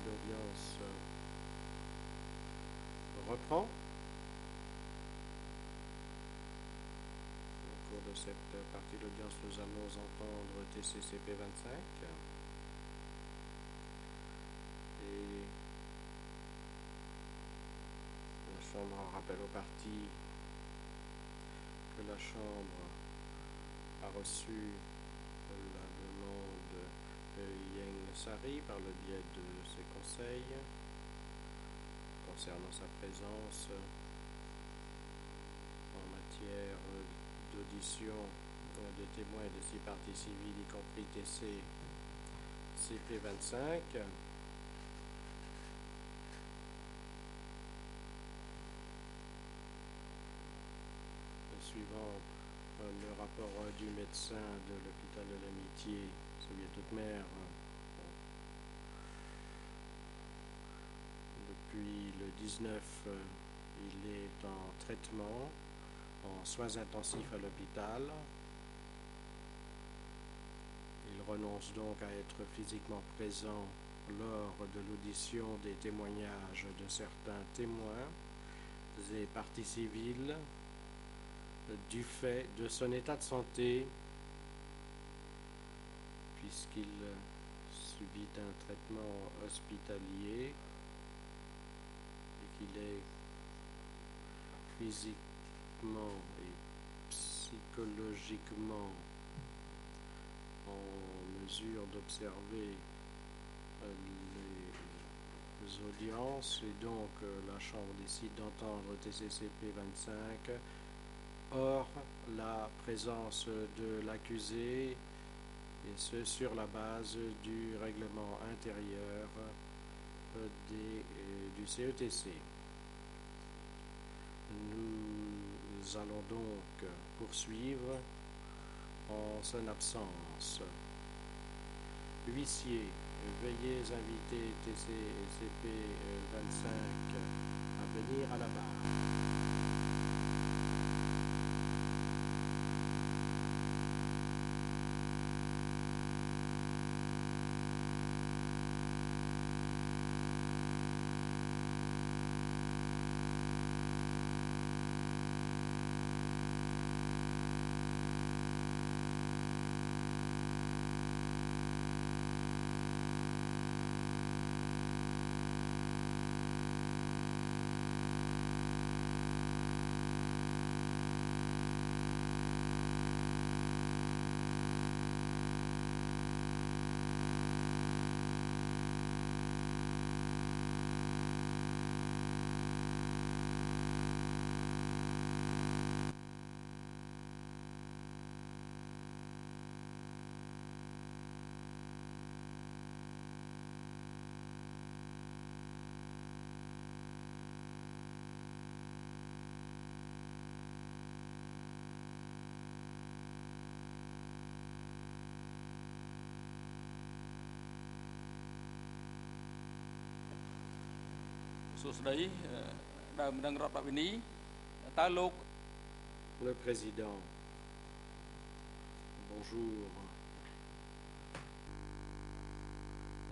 L'audience reprend. Au cours de cette partie de l'audience, nous allons entendre TCCP 25. Et la Chambre rappelle aux parties que la Chambre a reçu la demande de Ieng Sari par le biais de ses conseils concernant sa présence en matière d'audition des témoins des 6 parties civiles, y compris TC CP25. Suivant le rapport du médecin de l'hôpital de l'Amitié, Soviet-Haute-Mer, depuis le 19, il est en traitement, en soins intensifs à l'hôpital. Il renonce donc à être physiquement présent lors de l'audition des témoignages de certains témoins et parties civiles du fait de son état de santé, puisqu'il subit un traitement hospitalier et qu'il est physiquement et psychologiquement en mesure d'observer les audiences, et donc la Chambre décide d'entendre TCCP 25 hors la présence de l'accusé, et ce sur la base du règlement intérieur du CETC. Nous allons donc poursuivre en son absence. Huissier, veuillez inviter TC et CP 25 à venir à la barre. Le président, bonjour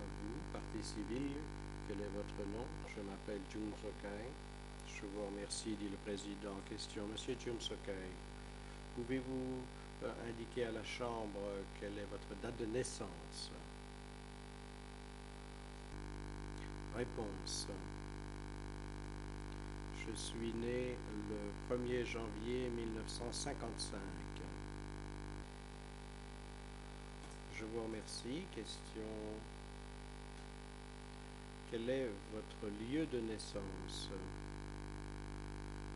à vous, partie civile, quel est votre nom? Je m'appelle Jun Sokai. Je vous remercie, dit le président en question. Monsieur Jun Sokai, pouvez-vous indiquer à la Chambre quelle est votre date de naissance? Réponse. Je suis né le 1er janvier 1955. Je vous remercie. Question. Quel est votre lieu de naissance?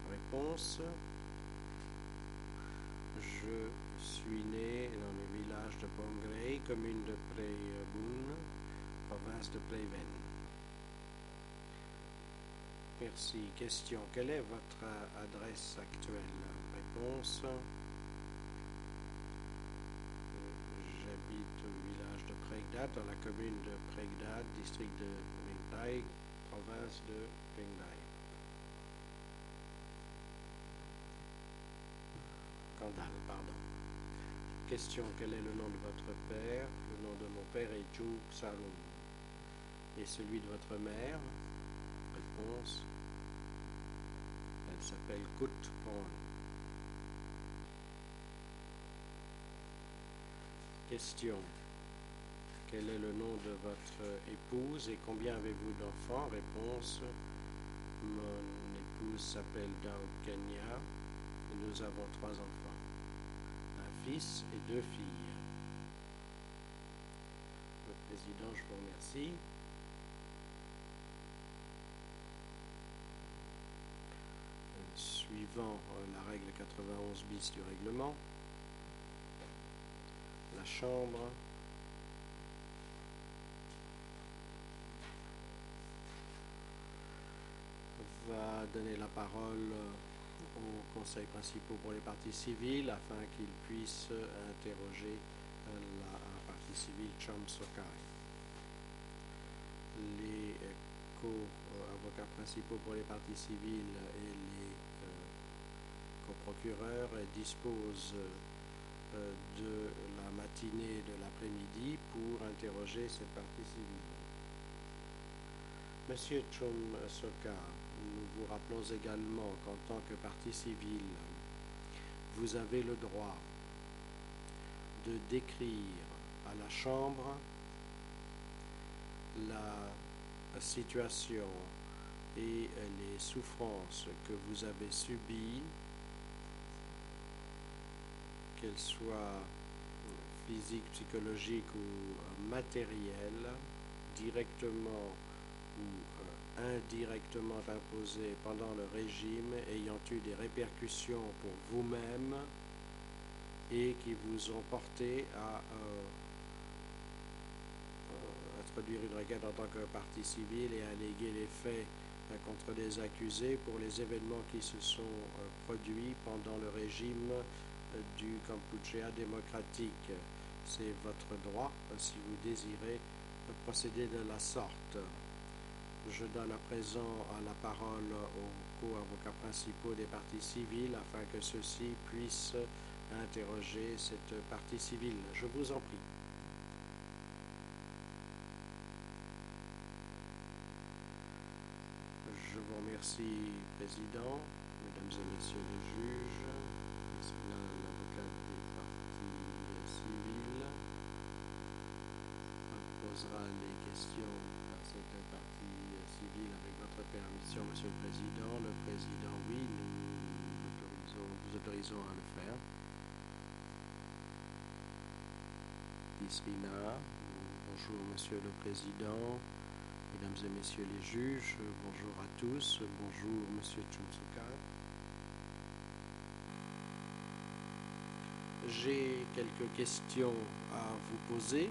Réponse. Je suis né dans le village de Bongrei, commune de Preibun, province de Pleiven. Merci. Question. Quelle est votre adresse actuelle? Réponse. J'habite au village de Pregdat, dans la commune de Pregdat, district de Mingtai, province de Mingtai. Kandal, pardon. Question, quel est le nom de votre père? Le nom de mon père est Jung Salum. Et celui de votre mère? Réponse, elle s'appelle Kut Pon. Question, quel est le nom de votre épouse et combien avez-vous d'enfants? Réponse, mon épouse s'appelle Daoud Kenya et nous avons 3 enfants, un fils et 2 filles. Le président, je vous remercie. Suivant la règle 91 bis du règlement, la Chambre va donner la parole aux conseils principaux pour les parties civiles afin qu'ils puissent interroger la partie civile Chom Sokai. Les co-avocats principaux pour les parties civiles et les coprocureurs disposent de la matinée de l'après-midi pour interroger cette partie civile. Monsieur Chom Soka, nous vous rappelons également qu'en tant que partie civile, vous avez le droit de décrire à la Chambre la situation et les souffrances que vous avez subies, qu'elles soient physiques, psychologiques ou matérielles, directement ou indirectement imposées pendant le régime, ayant eu des répercussions pour vous-même et qui vous ont porté à introduire une requête en tant que partie civile et à alléguer les faits contre des accusés pour les événements qui se sont produits pendant le régime du Kampuchea démocratique. C'est votre droit si vous désirez procéder de la sorte. Je donne à présent la parole aux co-avocats principaux des parties civiles afin que ceux-ci puissent interroger cette partie civile. Je vous en prie. Je vous remercie, Président, Mesdames et Messieurs les juges, l'avocat des parties civiles posera les questions à cette partie civile avec votre permission, Monsieur le Président. Le Président, oui, nous vous autorisons à le faire. Disrina, bonjour Monsieur le Président. Mesdames et Messieurs les juges, bonjour à tous, bonjour Monsieur Chumsuka. J'ai quelques questions à vous poser.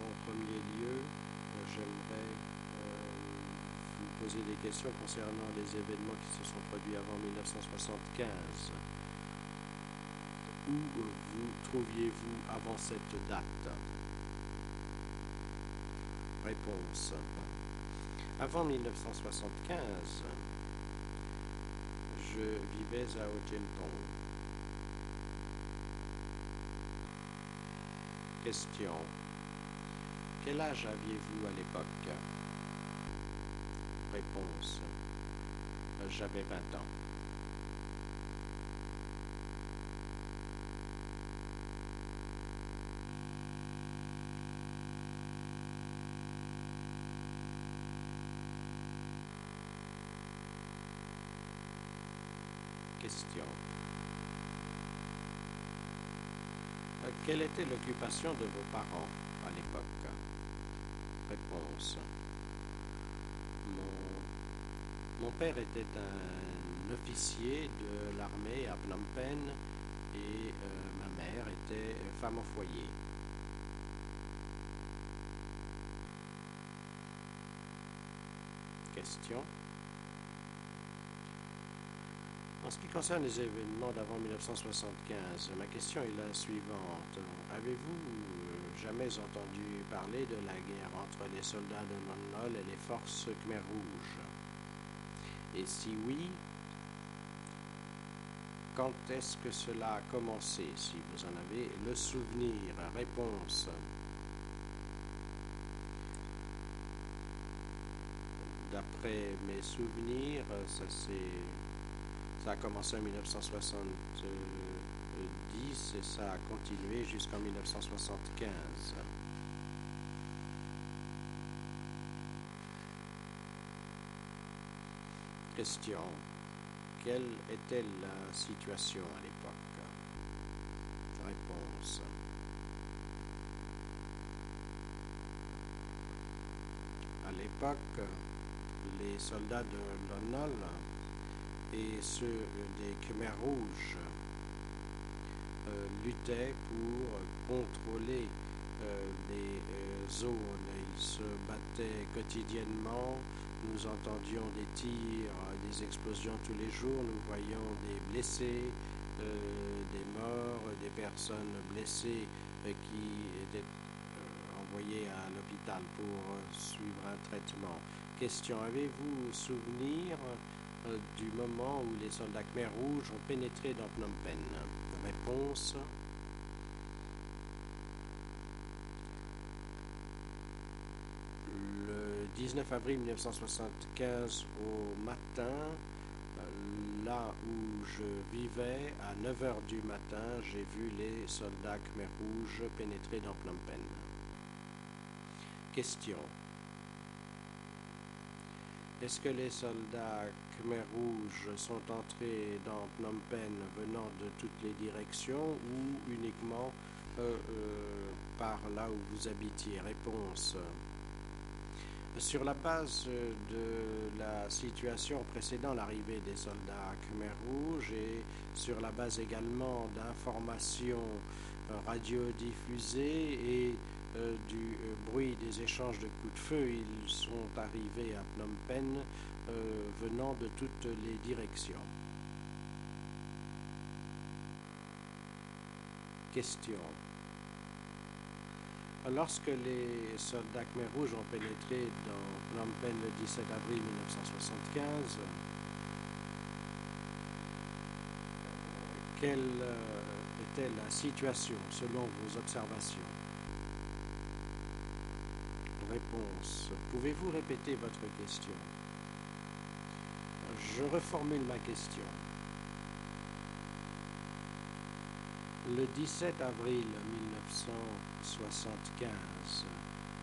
En premier lieu, j'aimerais vous poser des questions concernant les événements qui se sont produits avant 1975. Où vous trouviez-vous avant cette date? Réponse. Avant 1975, je vivais à Ojienpong. Question. Quel âge aviez-vous à l'époque? Réponse. J'avais 20 ans. Question. Quelle était l'occupation de vos parents à l'époque? Réponse. Mon père était un officier de l'armée à Phnom Penh et ma mère était femme au foyer. Question. En ce qui concerne les événements d'avant 1975, ma question est la suivante. Avez-vous jamais entendu parler de la guerre entre les soldats de Non Nol et les forces Khmer Rouges? Et si oui, Quand est-ce que cela a commencé, si vous en avez le souvenir? Réponse. D'après mes souvenirs, ça a commencé en 1970 et ça a continué jusqu'en 1975. Question. Quelle était la situation à l'époque? Réponse. À l'époque, les soldats de l'ONOL et ceux des Khmers rouges luttaient pour contrôler les zones. Ils se battaient quotidiennement. Nous entendions des tirs, des explosions tous les jours. Nous voyions des blessés, des morts, des personnes blessées qui étaient envoyées à l'hôpital pour suivre un traitement. Question. Avez-vous souvenir du moment où les soldats Khmer rouges ont pénétré dans Phnom Penh? Réponse. Le 19 avril 1975 au matin, là où je vivais, à 9 h du matin, j'ai vu les soldats Khmer rouges pénétrer dans Phnom Penh. Question. Est-ce que les soldats Khmer rouges sont entrés dans Phnom Penh venant de toutes les directions ou uniquement par là où vous habitiez? Réponse. Sur la base de la situation précédant l'arrivée des soldats Khmer rouges et sur la base également d'informations radiodiffusées et du bruit des échanges de coups de feu, ils sont arrivés à Phnom Penh venant de toutes les directions. Question. Lorsque les soldats Khmer rouges ont pénétré dans Phnom Penh le 17 avril 1975, quelle était la situation selon vos observations? Réponse. Pouvez-vous répéter votre question? Je reformule ma question. Le 17 avril 1975,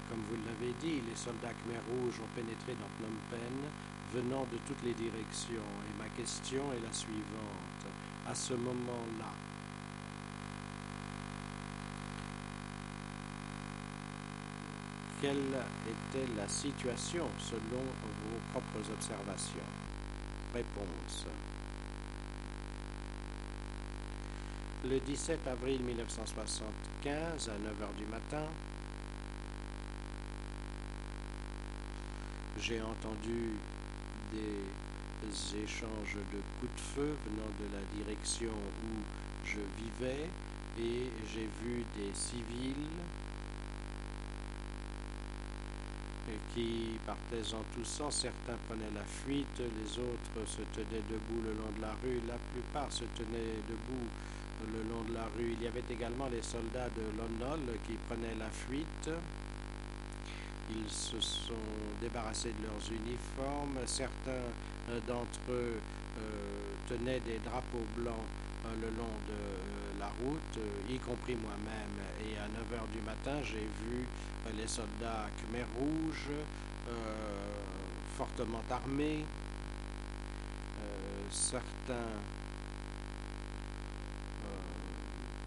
comme vous l'avez dit, les soldats Khmer rouges ont pénétré dans Phnom Penh venant de toutes les directions. Et ma question est la suivante. À ce moment-là, quelle était la situation selon vos propres observations? Réponse. Le 17 avril 1975, à 9 h du matin, j'ai entendu des échanges de coups de feu venant de la direction où je vivais et j'ai vu des civils qui partaient en tous sens. Certains prenaient la fuite, les autres se tenaient debout le long de la rue. La plupart se tenaient debout le long de la rue. Il y avait également les soldats de l'ONOL qui prenaient la fuite. Ils se sont débarrassés de leurs uniformes. Certains d'entre eux tenaient des drapeaux blancs le long de la route, y compris moi-même. Et à 9 h du matin, j'ai vu les soldats Khmer rouges fortement armés. Certains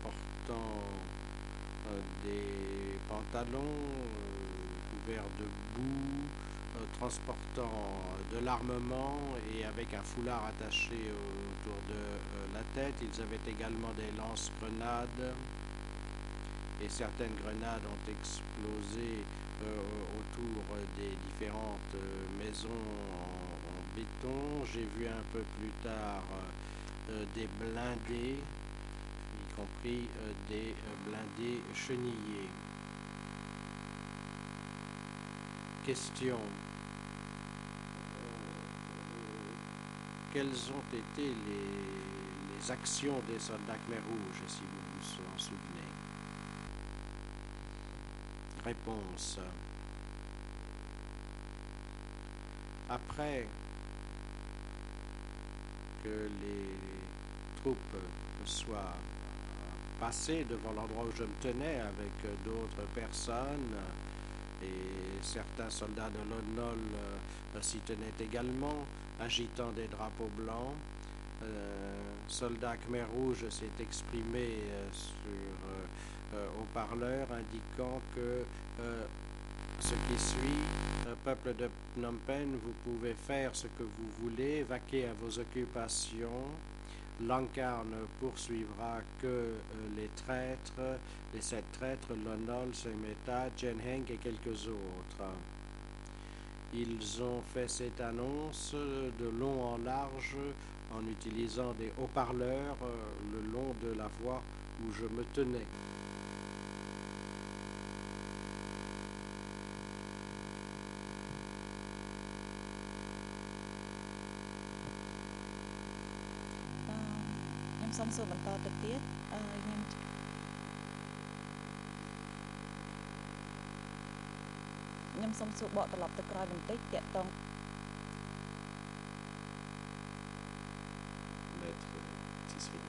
portant des pantalons couverts de boue, transportant de l'armement et avec un foulard attaché autour de la tête. Ils avaient également des lance-grenades et certaines grenades ont explosé autour des différentes maisons en béton. J'ai vu un peu plus tard des blindés, y compris des blindés chenillés. Question. Quels ont été les les actions des soldats Khmer Rouge, si vous vous en souvenez. Réponse. Après que les troupes soient passées devant l'endroit où je me tenais avec d'autres personnes, et certains soldats de l'ONOL s'y tenaient également, agitant des drapeaux blancs. Soldat Khmer Rouge s'est exprimé sur haut-parleur, indiquant que ce qui suit, peuple de Phnom Penh, vous pouvez faire ce que vous voulez, vaquer à vos occupations. Lanka ne poursuivra que les traîtres, les 7 traîtres, Lonol, Semeta, Jenheng et quelques autres. Ils ont fait cette annonce de long en large en utilisant des haut-parleurs le long de la voie où je me tenais. Maître Tisserine,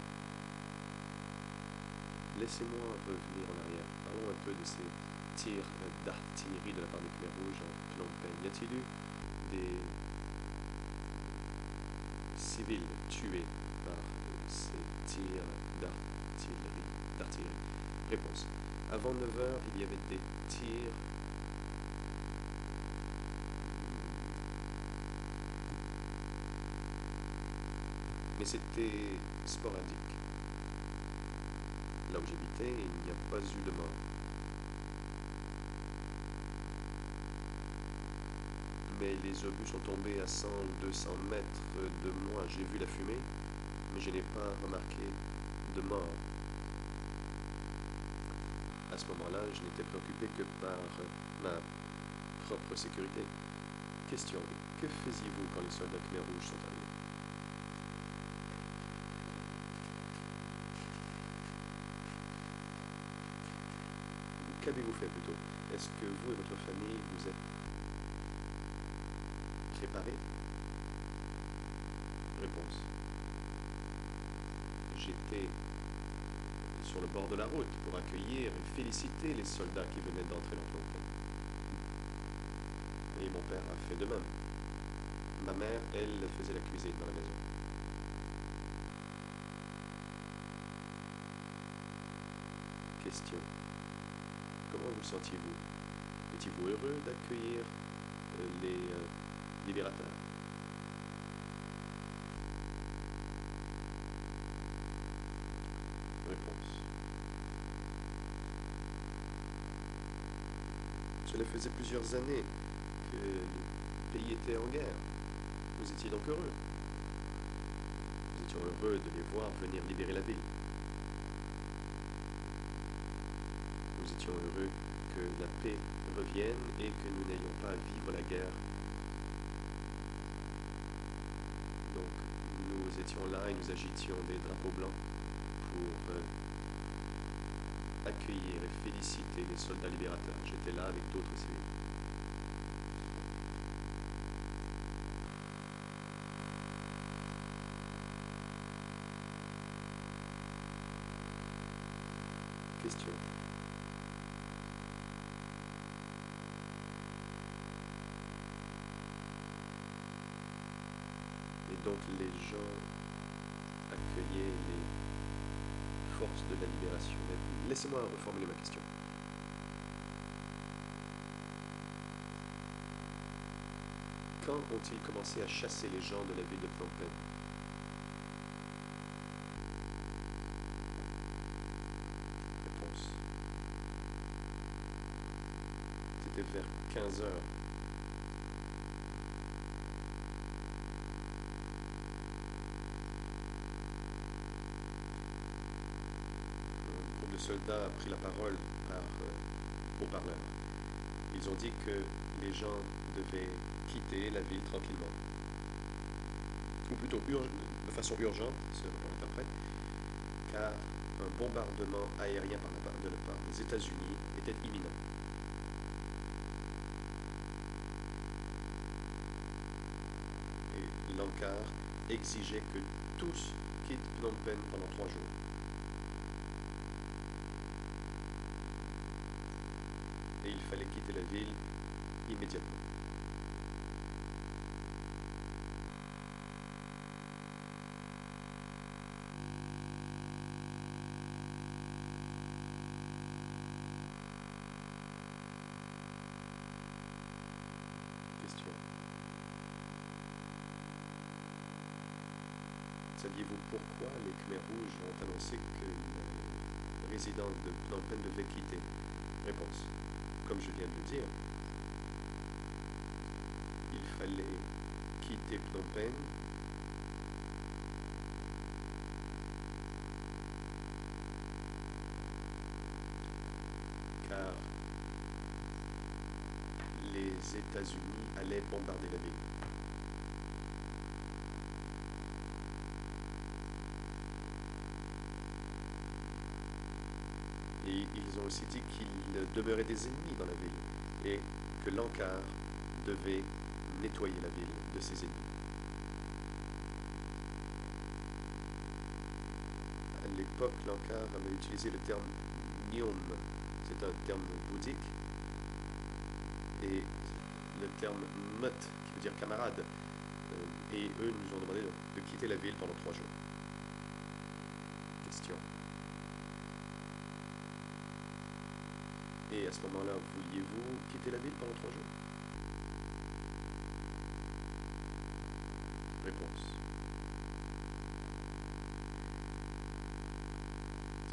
laissez-moi revenir en arrière. Parlons un peu de ces tirs d'artillerie de la part des Khmer Rouges en Phnom Penh. Y a-t-il eu des civils tués par ces tirs d'artillerie? Réponse. Avant 9 h, il y avait des tirs mais c'était sporadique. Là où j'habitais, il n'y a pas eu de mort. Mais les obus sont tombés à 100 ou 200 mètres de moi. J'ai vu la fumée, mais je n'ai pas remarqué de mort. À ce moment-là, je n'étais préoccupé que par ma propre sécurité. Question, que faisiez-vous quand les soldats Khmer Rouges sont arrivés? Qu'avez-vous fait plutôt? Est-ce que vous et votre famille vous êtes préparés? Réponse. J'étais sur le bord de la route pour accueillir et féliciter les soldats qui venaient d'entrer dans Phnom Penh. Et mon père a fait de même. Ma mère, elle, faisait la cuisine dans la maison. Question. Comment vous sentiez-vous? Étiez-vous heureux d'accueillir les libérateurs? Réponse. Cela faisait plusieurs années que le pays était en guerre. Vous étiez donc heureux. Nous étions heureux de les voir venir libérer la ville. Nous étions heureux que la paix revienne et que nous n'ayons pas à vivre la guerre. Donc, nous étions là et nous agitions des drapeaux blancs pour accueillir et féliciter les soldats libérateurs. J'étais là avec d'autres civils. Question. Et donc les gens accueillaient les forces de la libération. Laissez-moi reformuler ma question. Quand ont-ils commencé à chasser les gens de la ville de Phnom Penh? Réponse. C'était vers 15 h. Un groupe de soldats a pris la parole par haut-parleur. Ils ont dit que les gens devaient quitter la ville tranquillement. Ou plutôt de façon urgente, selon l'interprète. car un bombardement aérien de la part des États-Unis était imminent. Et l'ANCAR exigeait que tous quittent Phnom Penh pendant 3 jours. Et il fallait quitter la ville immédiatement. Question. Saviez-vous pourquoi les Khmers rouges ont annoncé que les résidents de Phnom Penh devaient quitter? Réponse. Comme je viens de le dire, il fallait quitter Phnom Penh car les États-Unis allaient bombarder la ville. Et ils ont aussi dit qu'il demeurait des ennemis dans la ville et que l'ANCAR devait nettoyer la ville de ses ennemis. À l'époque, l'ANCAR avait utilisé le terme Nyom, c'est un terme bouddhique, et le terme Mut, qui veut dire camarade, et eux nous ont demandé de quitter la ville pendant 3 jours. Question. Et à ce moment-là, vouliez-vous quitter la ville pendant 3 jours? Réponse.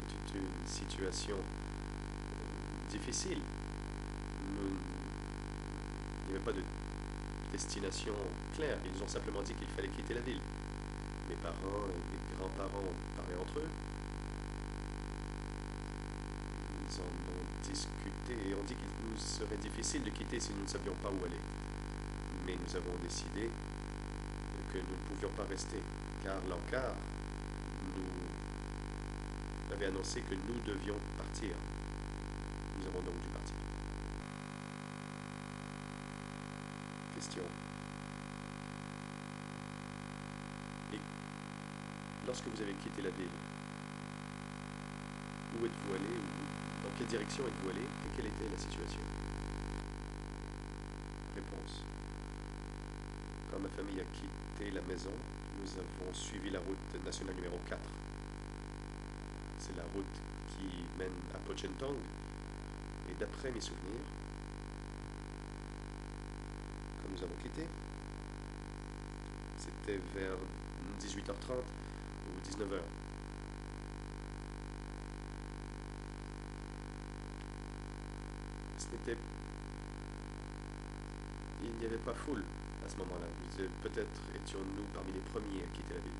C'était une situation difficile. Il n'y avait pas de destination claire. Ils ont simplement dit qu'il fallait quitter la ville. Mes parents et mes grands-parents parlaient entre eux. Ils en ont discuté et ont dit qu'il nous serait difficile de quitter si nous ne savions pas où aller. Mais nous avons décidé que nous ne pouvions pas rester, car l'ANCAR nous avait annoncé que nous devions partir. Nous avons donc dû partir. Question. Et lorsque vous avez quitté la ville, où êtes-vous allé? Dans quelle direction êtes-vous allé? Et quelle était la situation? Réponse. Quand ma famille a quitté la maison, nous avons suivi la route nationale numéro 4. C'est la route qui mène à Pochentong. Et d'après mes souvenirs, quand nous avons quitté, c'était vers 18h30 ou 19h. Il n'y avait pas foule à ce moment-là. Peut-être étions-nous parmi les premiers à quitter la ville.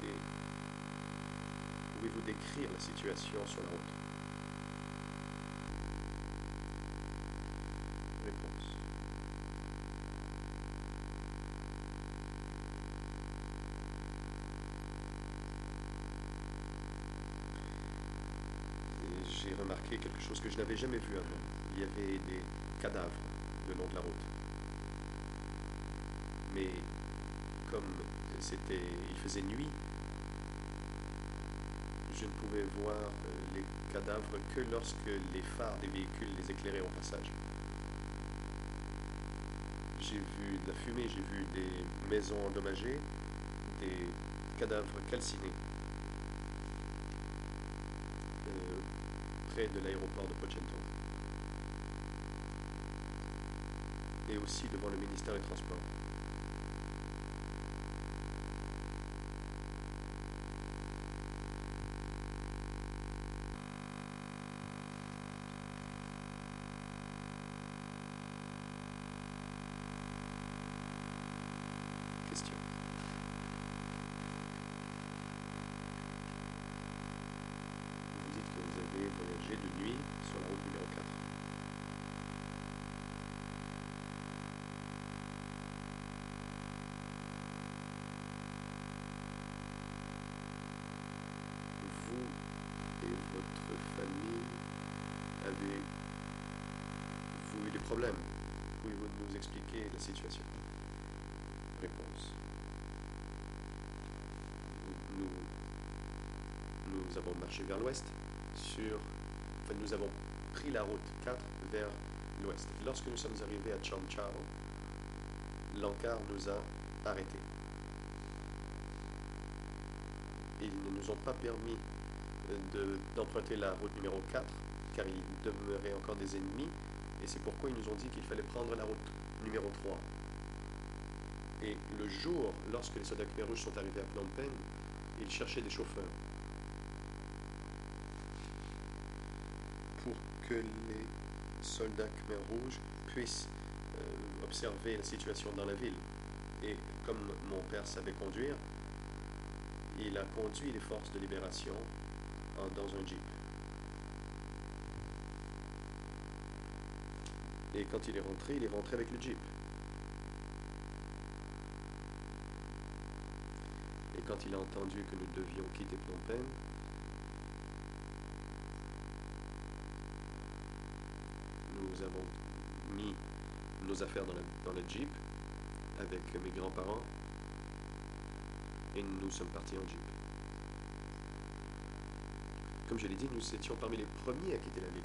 Et pouvez-vous décrire la situation sur la route? Réponse. J'ai remarqué quelque chose que je n'avais jamais vu avant. Il y avait des cadavres le long de la route. Mais comme il faisait nuit, je ne pouvais voir les cadavres que lorsque les phares des véhicules les éclairaient au passage. J'ai vu de la fumée, j'ai vu des maisons endommagées, des cadavres calcinés près de l'aéroport de Pochentong et aussi devant le ministère des Transports. Question. Vous dites que vous avez problème. Pouvez-vous nous expliquer la situation? Réponse. Nous avons marché vers l'ouest nous avons pris la route 4 vers l'ouest. Lorsque nous sommes arrivés à Cham Chao, l'encart nous a arrêtés. Ils ne nous ont pas permis d'emprunter la route numéro 4, car il demeurait encore des ennemis, et c'est pourquoi ils nous ont dit qu'il fallait prendre la route numéro 3. Et le jour, lorsque les soldats Khmer Rouge sont arrivés à Phnom Penh, ils cherchaient des chauffeurs pour que les soldats Khmer Rouge puissent observer la situation dans la ville. Et comme mon père savait conduire, il a conduit les forces de libération dans un jeep. Et quand il est rentré avec le jeep. Et quand il a entendu que nous devions quitter Phnom Penh, nous avons mis nos affaires dans le jeep avec mes grands-parents et nous sommes partis en jeep. Comme je l'ai dit, nous étions parmi les premiers à quitter la ville.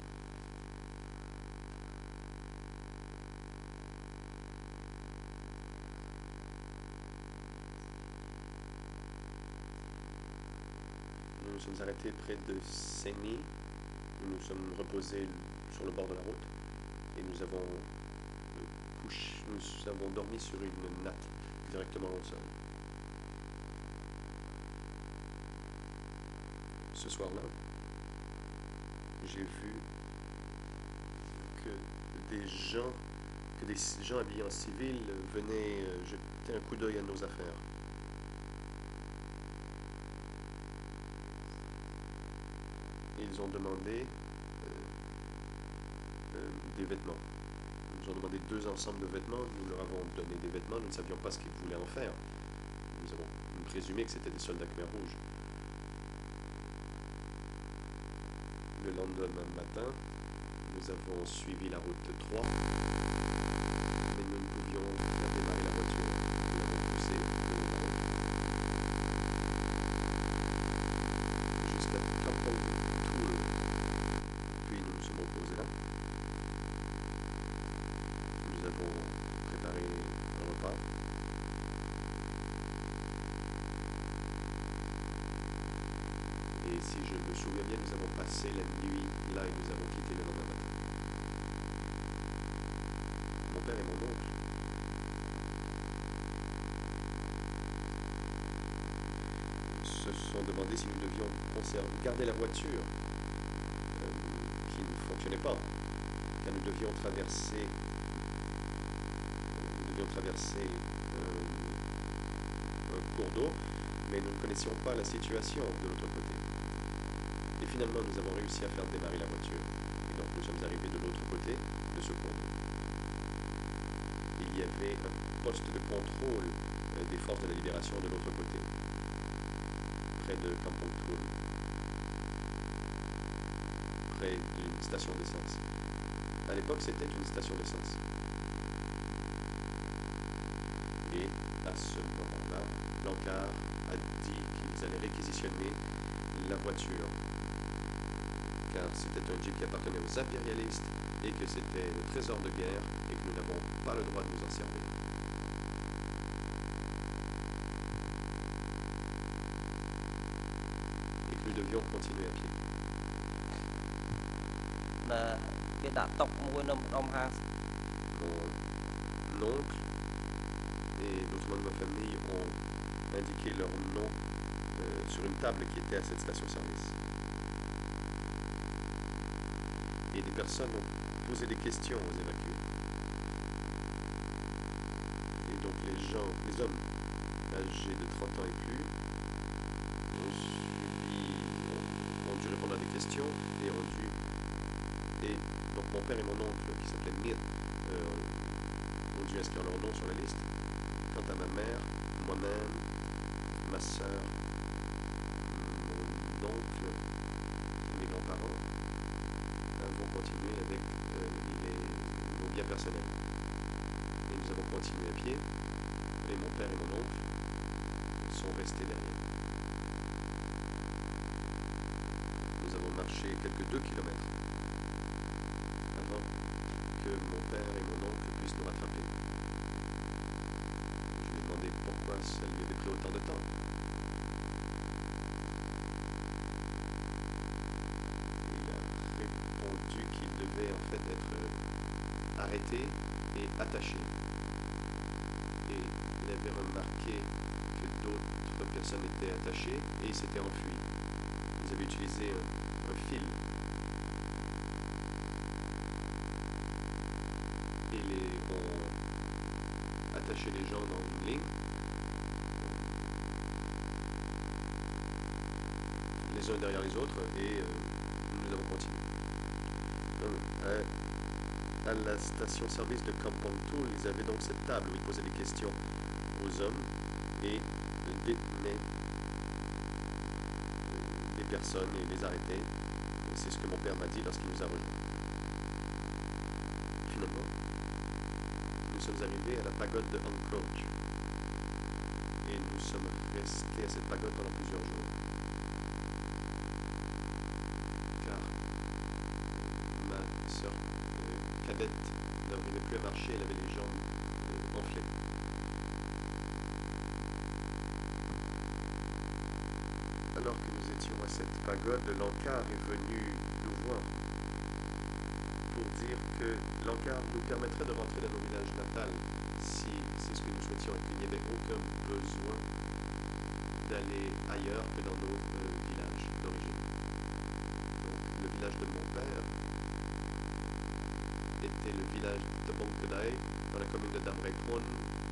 Nous nous sommes arrêtés près de Seni. Nous nous sommes reposés sur le bord de la route et nous avons dormi sur une natte directement au sol. Ce soir-là, j'ai vu que des gens habillés en civil venaient jeter un coup d'œil à nos affaires. Ils ont demandé des vêtements. Ils nous ont demandé 2 ensembles de vêtements. Nous leur avons donné des vêtements. Nous ne savions pas ce qu'ils voulaient en faire. Nous avons présumé que c'était des soldats Khmer Rouge. Le lendemain matin, nous avons suivi la route 3, mais nous ne pouvions faire démarrer la voiture. Nous l'avons poussée le long de la route jusqu'à Kampong Tool. Puis nous nous sommes reposés là. Nous avons préparé un repas. Et si je me souviens bien, nous avons passé la nuit là et nous avons quitté le lendemain matin. Mon père et mon oncle se sont demandé si nous devions garder la voiture qui ne fonctionnait pas, car nous devions traverser un cours d'eau, mais nous ne connaissions pas la situation de l'autre côté. Et finalement, nous avons réussi à faire démarrer la voiture. Et donc, nous sommes arrivés de l'autre côté de ce cours d'eau. Il y avait un poste de contrôle des forces de la libération de l'autre côté, près de Kampong Tool, près d'une station d'essence. À l'époque, c'était une station d'essence. Et à ce moment-là, l'encart a dit qu'ils allaient réquisitionner la voiture, car c'était un jeep qui appartenait aux impérialistes et que c'était le trésor de guerre et que nous n'avons pas le droit de nous en servir. Et que nous devions continuer à pied. Mon oncle et d'autres membres de ma famille ont indiqué leur nom sur une table qui était à cette station-service. Et des personnes ont posé des questions aux évacués. Et donc les hommes âgés de 30 ans et plus ont dû répondre à des questions et donc mon père et mon oncle, qui s'appelaient Mir, ont dû inscrire leur nom sur la liste. Quant à ma mère, moi-même, ma soeur, mon oncle et mes grands-parents avons continué avec nos bien personnel. Et nous avons continué à pied, et mon père et mon oncle sont restés derrière. Nous avons marché quelques 2 kilomètres avant que mon père et mon oncle puissent nous rattraper. Je lui ai demandé pourquoi ça lui avait pris autant de temps. Il a répondu qu'il devait en fait être arrêté et attaché. Et il avait remarqué que d'autres personnes étaient attachées et ils s'étaient enfuis. Ils avaient utilisé un fil. Et ont attaché les gens dans une ligne, les uns derrière les autres, et nous avons continué. À la station-service de Kampong Tool, ils avaient donc cette table où ils posaient des questions aux hommes et détenaient des personnes et les arrêtaient. C'est ce que mon père m'a dit lorsqu'il nous a rejoints. Finalement, nous sommes arrivés à la pagode de Angkroch et nous sommes restés à cette pagode pendant plusieurs jours. Car ma sœur cadette n'arrivait plus à marcher, elle avait les jambes enflées. Alors que nous étions à cette pagode, l'encart est venu nous voir pour dire que l'encart nous permettrait de rentrer dans nos villages natals si c'est ce que nous souhaitions et qu'il n'y avait aucun besoin d'aller ailleurs que dans nos villages d'origine. Donc le village de mon père était le village de Bongkedai dans la commune de Damraipron,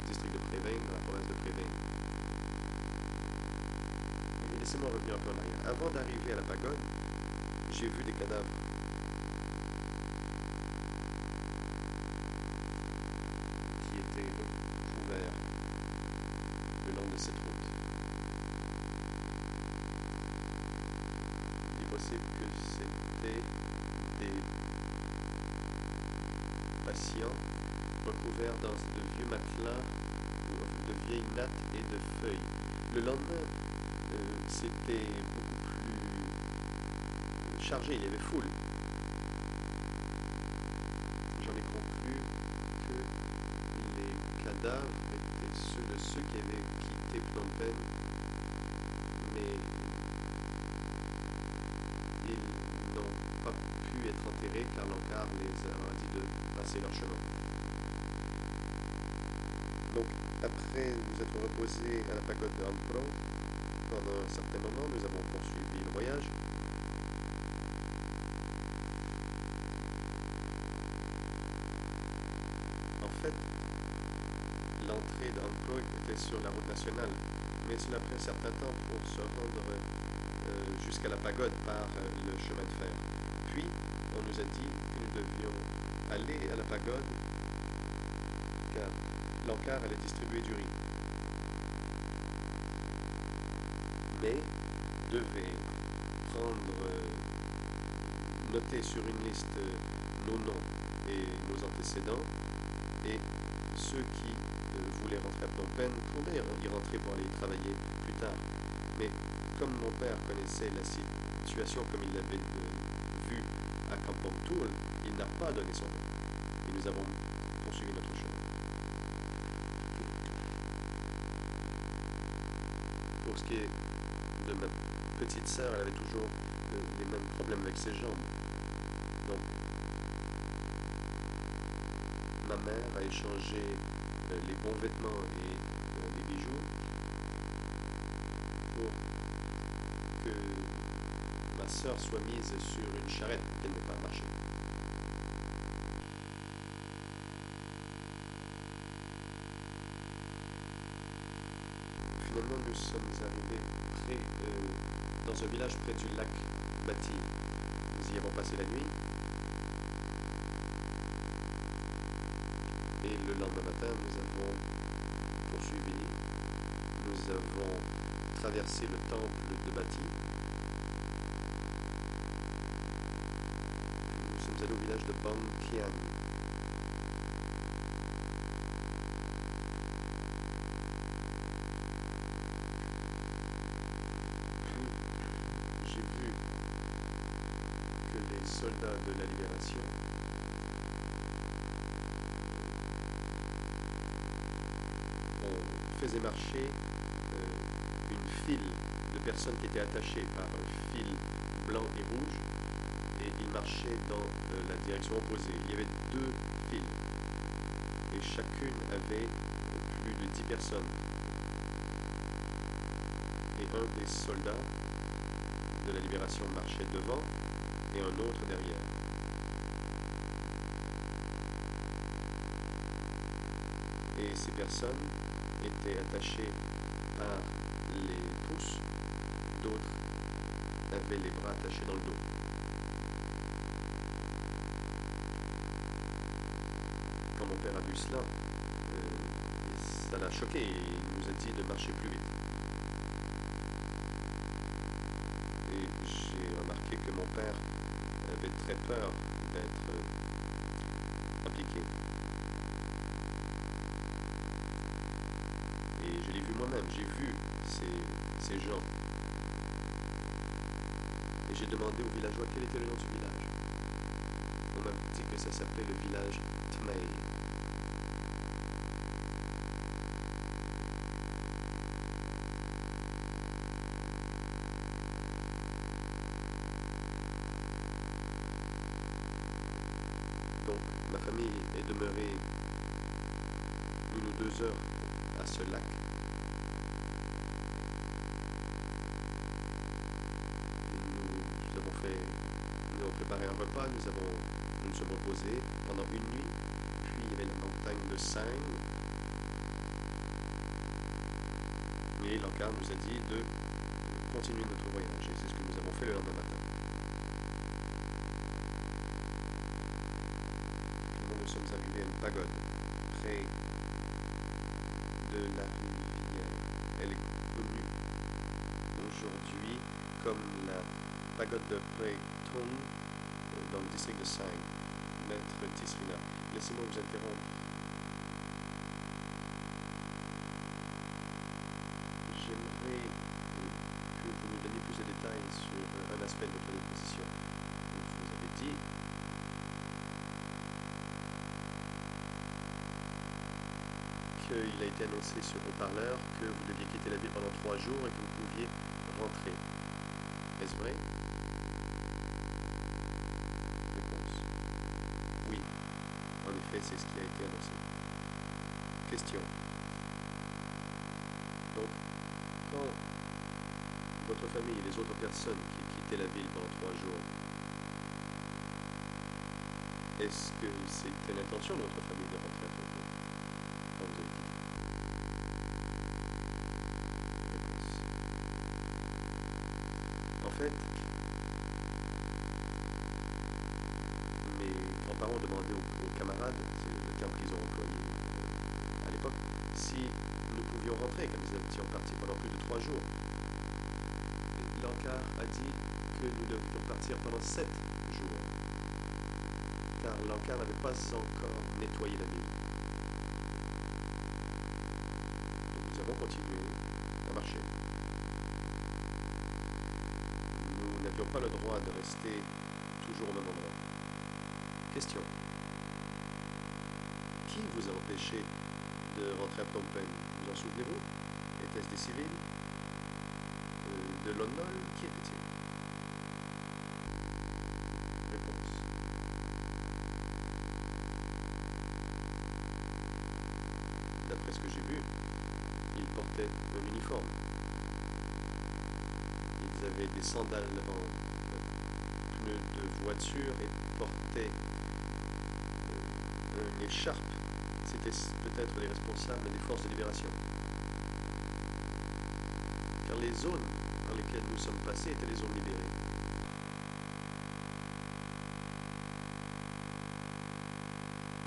district de Previn, dans la province de Previn. Et laissez-moi revenir un peu en arrière. Avant d'arriver à la pagode, j'ai vu des cadavres. Qui étaient recouverts le long de cette route. Il est possible que c'était des patients recouverts dans de vieux matelas, de vieilles nattes et de feuilles. Le lendemain, c'était beaucoup plus chargé, il y avait foule. J'en ai conclu que les cadavres étaient ceux de ceux qui avaient quitté Phnom Penh, mais ils n'ont pas pu être enterrés car l'encart les a dit de passer leur chemin. Donc, après nous être reposés à la pagode de Angkroch, pendant un certain moment, nous avons poursuivi le voyage. En fait, l'entrée d'Angkroch était sur la route nationale, mais cela a pris un certain temps pour se rendre jusqu'à la pagode par le chemin de fer. Puis, on nous a dit que nous devions aller à la pagode car l'encart allait distribuer du riz. Mais devait prendre, noter sur une liste nos noms et nos antécédents, et ceux qui voulaient rentrer à Phnom Penh pourraient y rentrer pour aller y travailler plus tard. Mais comme mon père connaissait la situation comme il l'avait vu à Kampong Tool, il n'a pas donné son nom. Et nous avons poursuivi notre chemin. Pour ce qui est de ma petite sœur, elle avait toujours les mêmes problèmes avec ses jambes. Donc, ma mère a échangé les bons vêtements et les bijoux pour que ma sœur soit mise sur une charrette pour qu'elle n'ait pas à marcher. Finalement, nous sommes arrivés dans un village près du lac Bati. Nous y avons passé la nuit. Et le lendemain matin, nous avons poursuivi. Nous avons traversé le temple de Bati. Nous sommes allés au village de Bang Kian. soldats de la libération on faisait marcher une file de personnes qui étaient attachées par un fil blanc et rouge, et ils marchaient dans la direction opposée. Il y avait 2 files, et chacune avait plus de 10 personnes. Et un des soldats de la libération marchait devant, et un autre derrière. Et ces personnes étaient attachées par les pouces, d'autres avaient les bras attachés dans le dos. Quand mon père a vu cela, ça l'a choqué et il nous a dit de marcher plus vite. Et j'ai remarqué que mon père avait très peur d'être impliqué. Et je l'ai vu moi-même, j'ai vu ces gens. Et j'ai demandé aux villageois quel était le nom du village. On m'a dit que ça s'appelait le village Tmei. Donc, ma famille est demeurée 1 ou 2 heures à ce lac. Nous avons préparé un repas, nous nous sommes reposés pendant 1 nuit, puis il y avait la montagne de Seine. Et l'encart nous a dit de continuer notre voyage, et c'est ce que nous avons fait le lendemain matin. Nous sommes arrivés à une pagode près de la rivière. Elle est connue aujourd'hui comme la pagode de Preyton dans le district de Seine. Maître Tisrina, laissez-moi vous interrompre. J'aimerais que vous nous donniez plus de détails sur un aspect de votre déposition. Vous avez dit qu'il a été annoncé sur haut-parleur que vous deviez quitter la ville pendant 3 jours et que vous pouviez rentrer. Est-ce vrai? Réponse. Oui. En effet, c'est ce qui a été annoncé. Question. Donc, quand votre famille et les autres personnes qui quittaient la ville pendant 3 jours, est-ce que c'était l'intention de votre famille de rentrer à Tokyo quand vous avez quitté? Réponse. En fait, mes grands-parents demandaient aux camarades, c'est le terme qu'ils ont employé à l'époque, si nous pouvions rentrer, car nous étions partis pendant plus de 3 jours. L'encart a dit que nous devions partir pendant 7 jours, car l'encart n'avait pas encore nettoyé la ville. Donc nous avons continué à marcher. Nous n'avions pas le droit de rester toujours au même endroit. Question. Qui vous a empêché de rentrer à Phnom Penh? Vous en souvenez-vous? Était-ce des civils? De London? Qui était-il? Réponse. D'après ce que j'ai vu, ils portaient un uniforme. Ils avaient des sandales en pneus de voiture et portaient une écharpe. C'était peut-être les responsables des forces de libération. Car les zones dans lesquelles nous sommes passés étaient des zones libérées.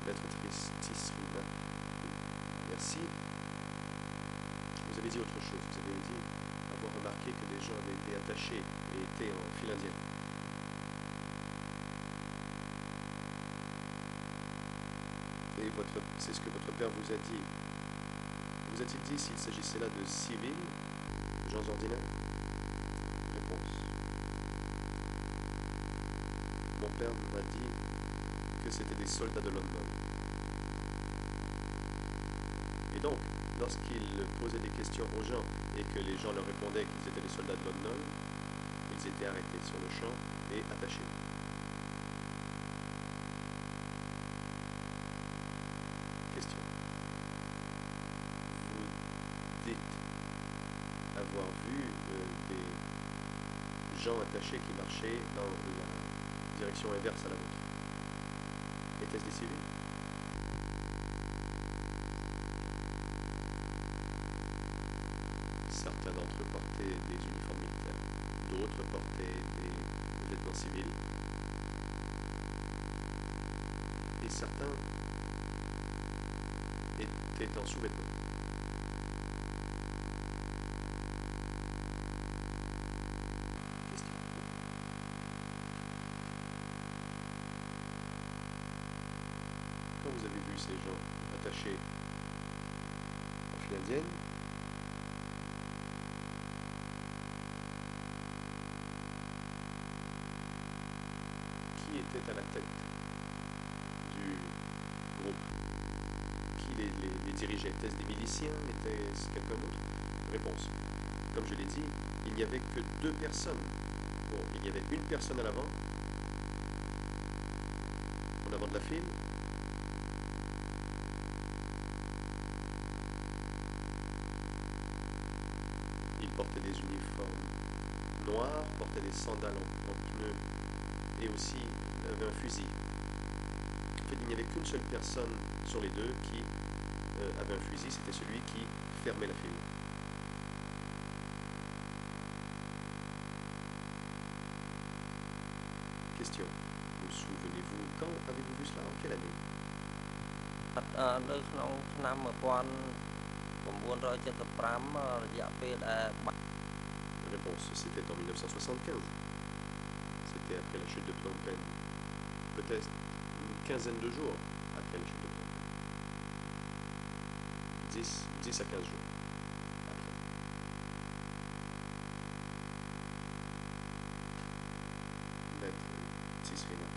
Maître Tisrina, merci. Vous avez dit autre chose. Vous avez dit avoir remarqué que des gens avaient été attachés et étaient en file indienne. Et c'est ce que votre père vous a dit. Vous a-t-il dit s'il s'agissait là de civils, gens ordinaires? Réponse. Mon père m'a dit que c'était des soldats de London. Et donc, lorsqu'il posait des questions aux gens et que les gens leur répondaient qu'ils étaient des soldats de London, ils étaient arrêtés sur le champ et attachés. Question. Vous dites avoir vu des gens attachés qui marchaient dans la direction inverse à la vôtre. Était-ce des civils? Certains d'entre eux portaient des uniformes militaires, d'autres portaient des vêtements civils, et certains étaient en sous-vêtements. Question. Quand vous avez vu ces gens attachés en file indienne, qui était à la tête du groupe? Qui les dirigeait? Était-ce des miliciens? Était-ce quelqu'un d'autre? Réponse. Comme je l'ai dit, il n'y avait que deux personnes. Bon, il y avait une personne à l'avant, en avant de la file. Il portait des uniformes noirs, portait des sandales en pneus et aussi avait un fusil. En fait, il n'y avait qu'une seule personne sur les deux qui avait un fusil, c'était celui qui fermait la file. Question. Vous souvenez-vous, quand avez-vous vu cela? En quelle année? Réponse. C'était en 1975. C'était après la chute de Phnom Penh. Peut-être une quinzaine de jours après la chute de Phnom Penh. 10 à 15 jours après. Maître Tisrina,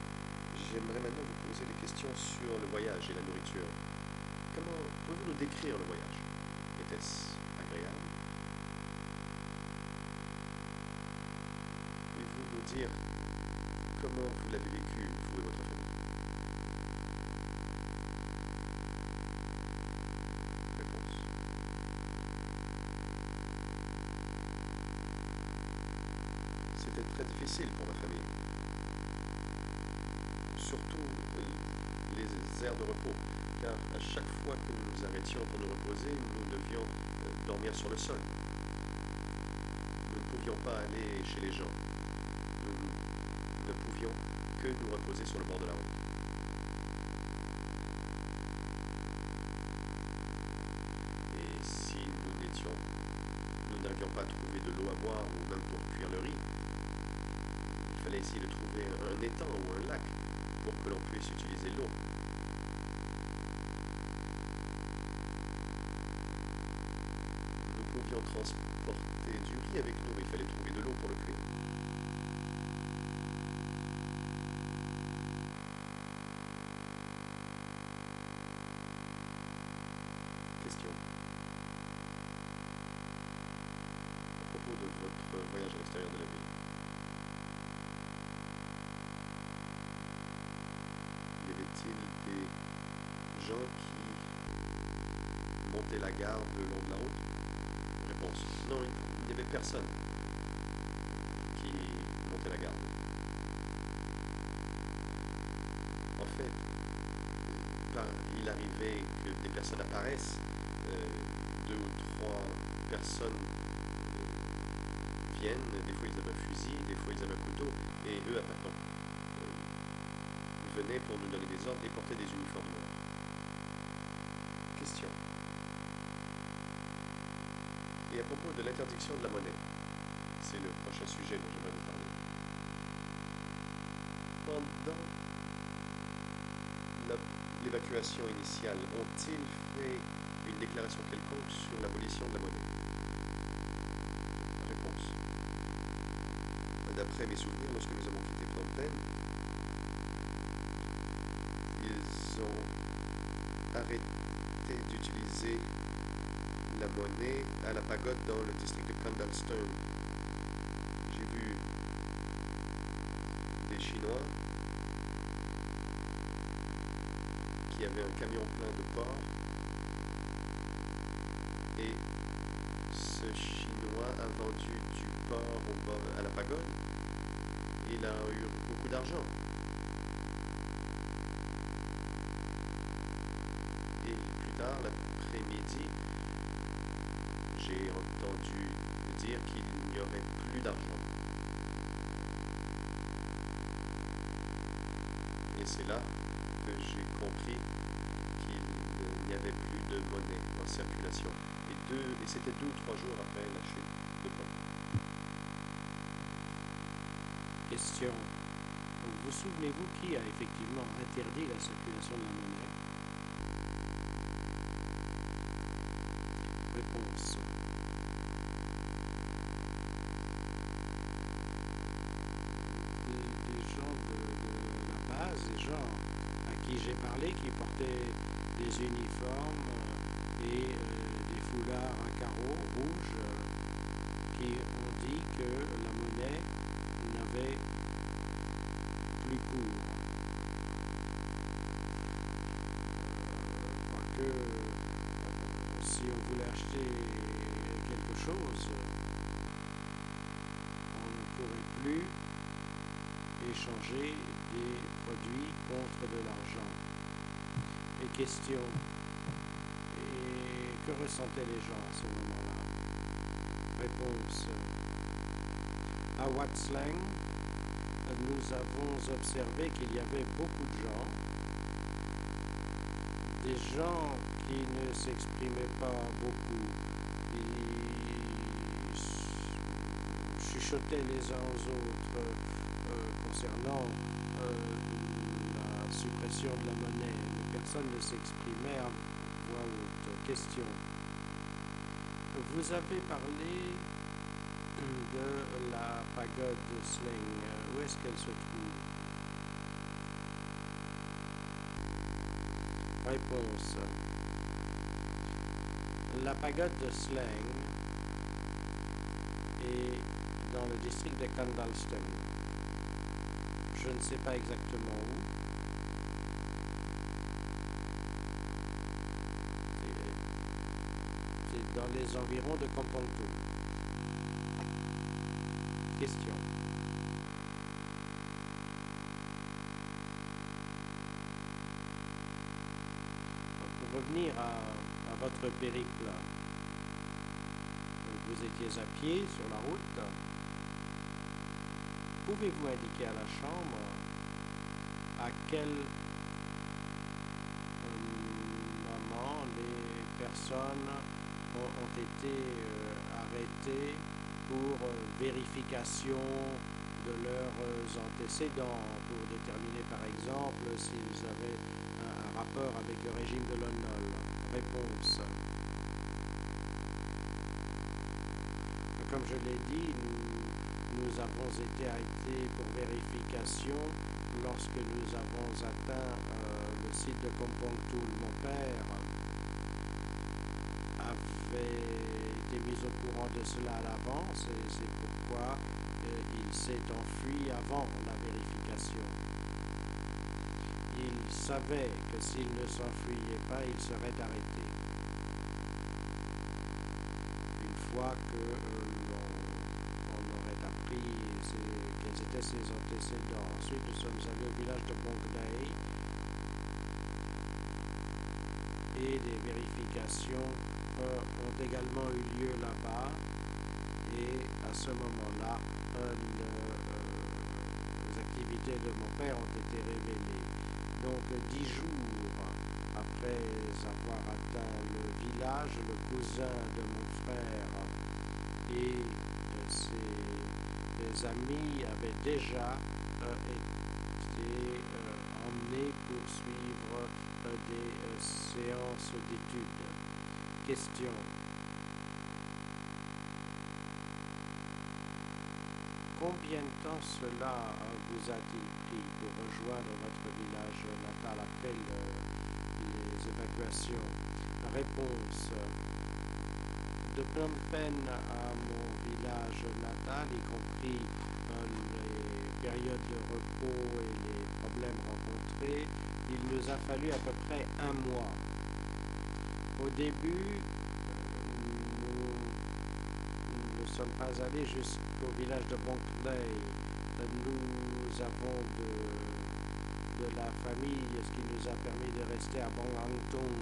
j'aimerais maintenant vous poser des questions sur le voyage et la nourriture. Comment pouvez-vous nous décrire le voyage? Était-ce agréable? Pouvez-vous nous dire comment vous l'avez vécu, vous et votre famille? Réponse. C'était très difficile pour ma famille. Surtout les aires de repos, car à chaque fois que nous nous arrêtions pour nous reposer, nous devions dormir sur le sol. Nous ne pouvions pas aller chez les gens. Nous ne pouvions que nous reposer sur le bord de la route. Et si nous n'avions pas trouvé de l'eau à boire ou même pour cuire le riz, il fallait essayer de trouver un étang ou un lac pour que l'on puisse utiliser l'eau. Nous pouvions transporter du riz avec nous, mais il fallait trouver de l'eau pour le cuire. Question. À propos de votre voyage à l'extérieur de la ville, y avait-il des gens qui montaient la garde le long de la route? Réponse. Non, il n'y avait personne qui montait la garde. En fait, il arrivait que des personnes apparaissent, 2 ou 3 personnes viennent, des fois ils avaient un fusil, des fois ils avaient un couteau, et eux venaient pour nous donner des ordres et portaient des uniformes noirs. Question. Et à propos de l'interdiction de la monnaie, c'est le prochain sujet dont j'aimerais vous parler. Pendant l'évacuation initiale, ont-ils fait une déclaration quelconque sur l'abolition de la monnaie? Réponse. D'après mes souvenirs, lorsque nous avons quitté Phnom Penh, ils ont arrêté d'utiliser la monnaie à la pagode dans le district de Candlestone. J'ai vu des Chinois qui avaient un camion plein de porc, et ce Chinois a vendu du porc à la pagode. Il a eu beaucoup d'argent. Et plus tard, l'après-midi, j'ai entendu dire qu'il n'y aurait plus d'argent. Et c'est là que j'ai compris qu'il n'y avait plus de monnaie en circulation. Et c'était 2 ou 3 jours après la chute de Pont. Question. Vous souvenez-vous qui a effectivement interdit la circulation de la monnaie? Réponse. Des gens de la base, des gens à qui j'ai parlé, qui portaient des uniformes et des foulards à carreaux rouges, qui ont dit que la monnaie n'avait plus cours. Quoique, si on voulait acheter quelque chose, on ne pourrait plus échanger des produits contre de l'argent. Et question, et que ressentaient les gens à ce moment-là? Réponse. À Watslang, nous avons observé qu'il y avait beaucoup de gens, des gens qui ne s'exprimaient pas beaucoup, ils chuchotaient les uns aux autres concernant la suppression de la monnaie, mais personne ne s'exprimait à voix haute. Question. Vous avez parlé de la pagode de Sling. Où est-ce qu'elle se trouve? Réponse. La pagode de Sling est dans le district de Candlestone. Je ne sais pas exactement où. C'est dans les environs de Kompontu. Question. Pour revenir à votre périple, vous étiez à pied sur la route. Pouvez-vous indiquer à la Chambre à quel moment les personnes ont été arrêtées pour vérification de leurs antécédents, pour déterminer par exemple s'ils avaient un rapport avec le régime de l'ONOL? Réponse. Comme je l'ai dit, nous avons été arrêtés pour vérification lorsque nous avons atteint le site de Kompontu. Mon père avait été mis au courant de cela à l'avance et c'est pourquoi il s'est enfui avant la vérification. Il savait que s'il ne s'enfuyait pas, il serait arrêté. Une fois que on aurait appris quels étaient ses antécédents. Ensuite, nous sommes allés au village de Bongnay et des vérifications ont également eu lieu là-bas, et à ce moment-là, les activités de mon père ont été révélées. Donc 10 jours après avoir atteint le village, le cousin de mon frère et ses amis avaient déjà été emmenés pour suivre des séances d'études. Question. Combien de temps cela vous a-t-il pris pour rejoindre votre village natal après situation. Réponse. De Phnom Penh à mon village natal, y compris les périodes de repos et les problèmes rencontrés, il nous a fallu à peu près un mois. Au début, nous ne sommes pas allés jusqu'au village de Bonkley. Nous avons de la famille, ce qui nous a permis de rester à Bonglangtung,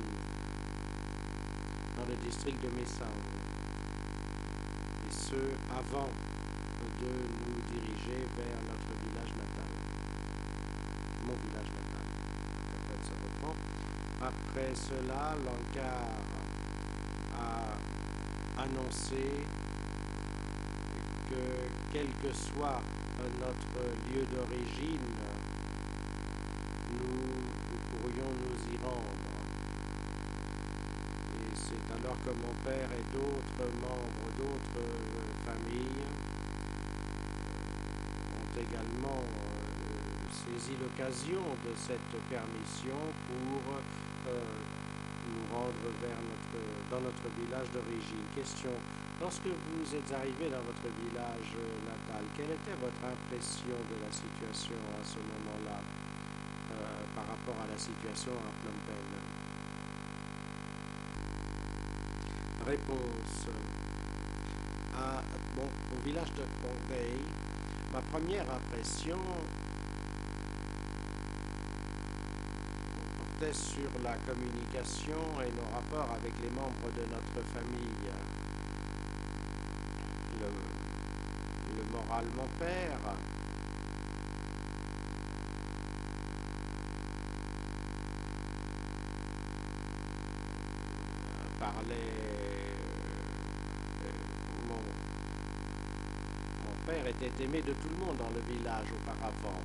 dans le district de Mesang. Et ce, avant de nous diriger vers notre village natal. Mon village natal. Après, ça reprend. Après cela, l'ANCAR a annoncé que quel que soit notre lieu d'origine, nous pourrions nous y rendre. Et c'est alors que mon père et d'autres membres d'autres familles ont également saisi l'occasion de cette permission pour nous rendre dans notre village d'origine. Question. Lorsque vous êtes arrivé dans votre village natal, quelle était votre impression de la situation à ce moment-là par rapport à la situation à Phnom Penh? Réponse. Au village de Bonkley, ma première impression portait sur la communication et nos rapports avec les membres de notre famille. Le moral, mon père parlait, mon père était aimé de tout le monde dans le village auparavant.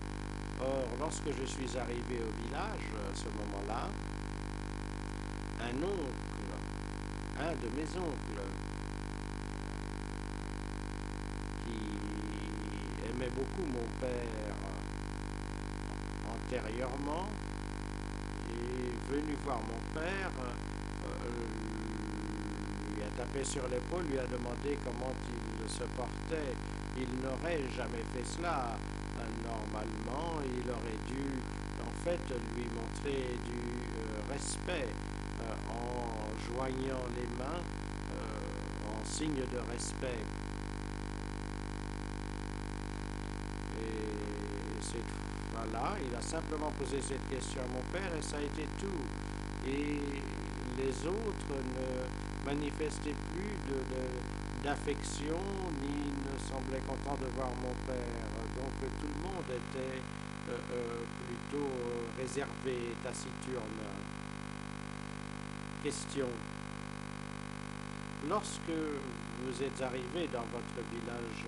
Or, lorsque je suis arrivé au village, à ce moment-là, un de mes oncles, qui aimait beaucoup mon père antérieurement, est venu voir mon père, lui a tapé sur l'épaule, lui a demandé comment il se portait. Il n'aurait jamais fait cela. Normalement, il aurait dû en fait lui montrer du respect en joignant les mains en signe de respect. Et cette fois-là, il a simplement posé cette question à mon père et ça a été tout. Et les autres ne manifestaient plus d'affection ni ne semblaient contents de voir mon père. Donc tout le monde était plutôt réservé, taciturne. Question. Lorsque vous êtes arrivé dans votre village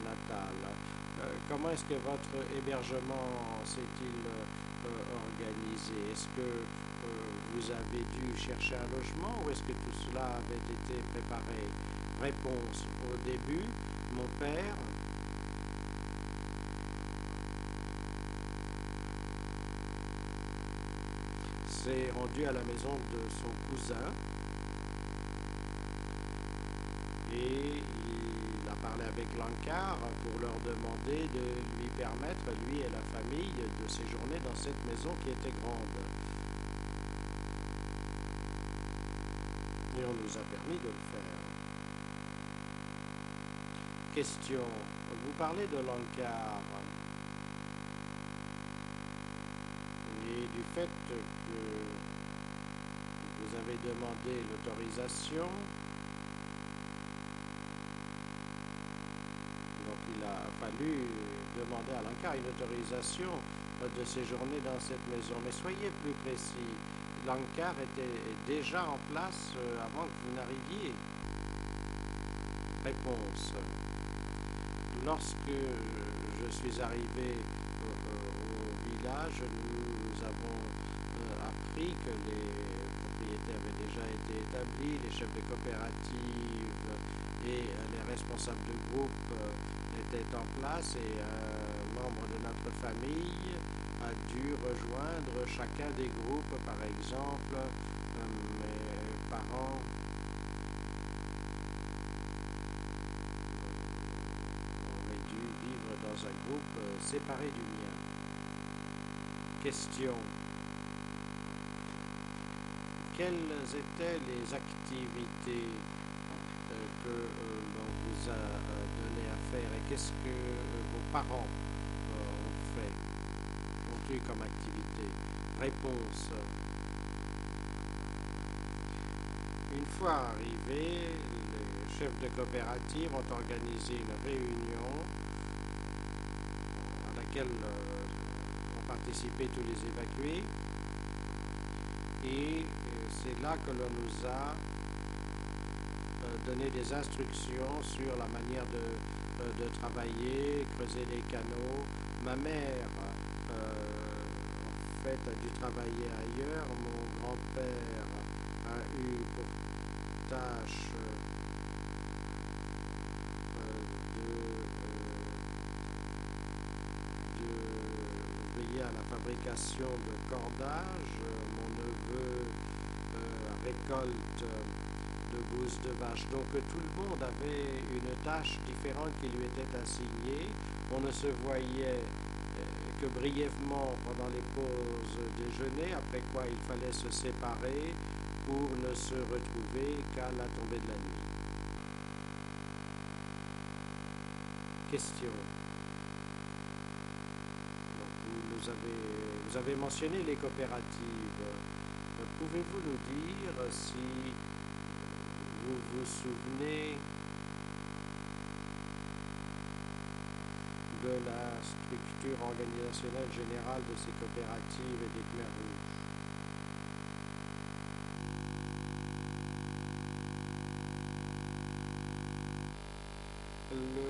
natal, comment est-ce que votre hébergement s'est-il organisé? Est-ce que vous avez dû chercher un logement ou est-ce que tout cela avait été préparé? Réponse. Au début, mon père s'est rendu à la maison de son cousin et il a parlé avec l'ANCAR pour leur demander de lui permettre, lui et la famille, de séjourner dans cette maison qui était grande. Et on nous a permis de le faire. Question. Vous parlez de l'ANCAR et du fait que vous avez demandé l'autorisation. Donc il a fallu demander à l'ANCAR une autorisation de séjourner dans cette maison. Mais soyez plus précis, l'ANCAR était déjà en place avant que vous n'arriviez. Réponse. Lorsque je suis arrivé au village, nous avons appris que les propriétés avaient déjà été établies, les chefs de coopérative et les responsables de groupe étaient en place et un membre de notre famille a dû rejoindre chacun des groupes, par exemple parents auraient dû vivre dans un groupe séparé du mien. Question. Quelles étaient les activités que l'on vous a donné à faire et qu'est-ce que vos parents ont fait, ont eu comme activité? Réponse. Une fois arrivés, les chefs de coopérative ont organisé une réunion à laquelle ont participé tous les évacués et c'est là que l'on nous a donné des instructions sur la manière de travailler, creuser les canaux. Ma mère en fait a dû travailler ailleurs. Mon grand-père a eu pour tâche de veiller à la fabrication de cordages. Mon neveu récolte de gousses de vache. Donc tout le monde avait une tâche différente qui lui était assignée. On ne se voyait que brièvement pendant les pauses déjeuner, après quoi il fallait se séparer pour ne se retrouver qu'à la tombée de la nuit. Question. Donc, vous avez mentionné les coopératives. Pouvez-vous nous dire si vous vous souvenez de la structure organisationnelle générale de ces coopératives et des Khmers rouges? Le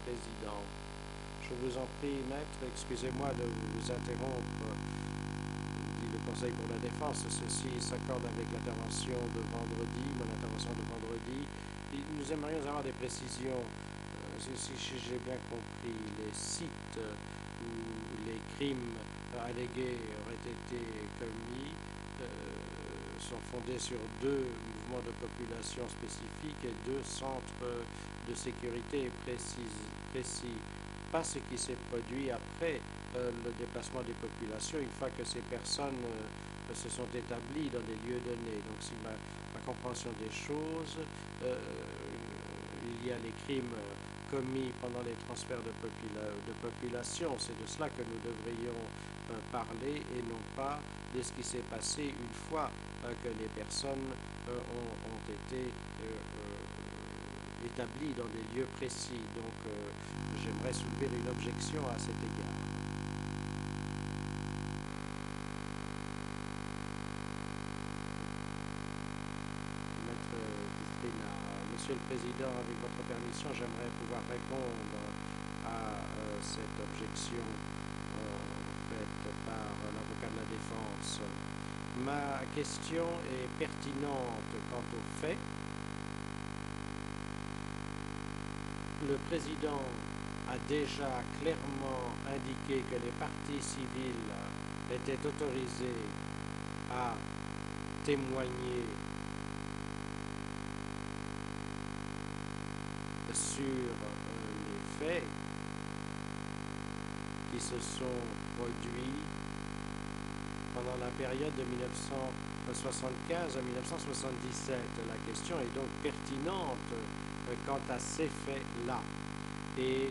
président. Je vous en prie, maître, excusez-moi de vous interrompre, dit le Conseil pour la Défense. Ceci s'accorde avec l'intervention de vendredi, mon intervention de vendredi. Nous aimerions avoir des précisions. Si j'ai bien compris, les sites où les crimes allégués auraient été commis sont fondés sur deux mouvements de population spécifiques et deux centres de sécurité précis. Pas ce qui s'est produit après le déplacement des populations, une fois que ces personnes se sont établies dans des lieux donnés. Donc si ma compréhension des choses, il y a les crimes commis pendant les transferts de population. C'est de cela que nous devrions parler et non pas de ce qui s'est passé une fois que les personnes ont été établies dans des lieux précis. Donc j'aimerais soulever une objection à cet égard. Maître Distrina, Monsieur le Président, avec votre permission, j'aimerais pouvoir répondre à cette objection faite par l'avocat de la défense. Ma question est pertinente quant aux faits. Le président a déjà clairement indiqué que les parties civiles étaient autorisées à témoigner sur les faits qui se sont produits pendant la période de 1975 à 1977. La question est donc pertinente quant à ces faits-là. Et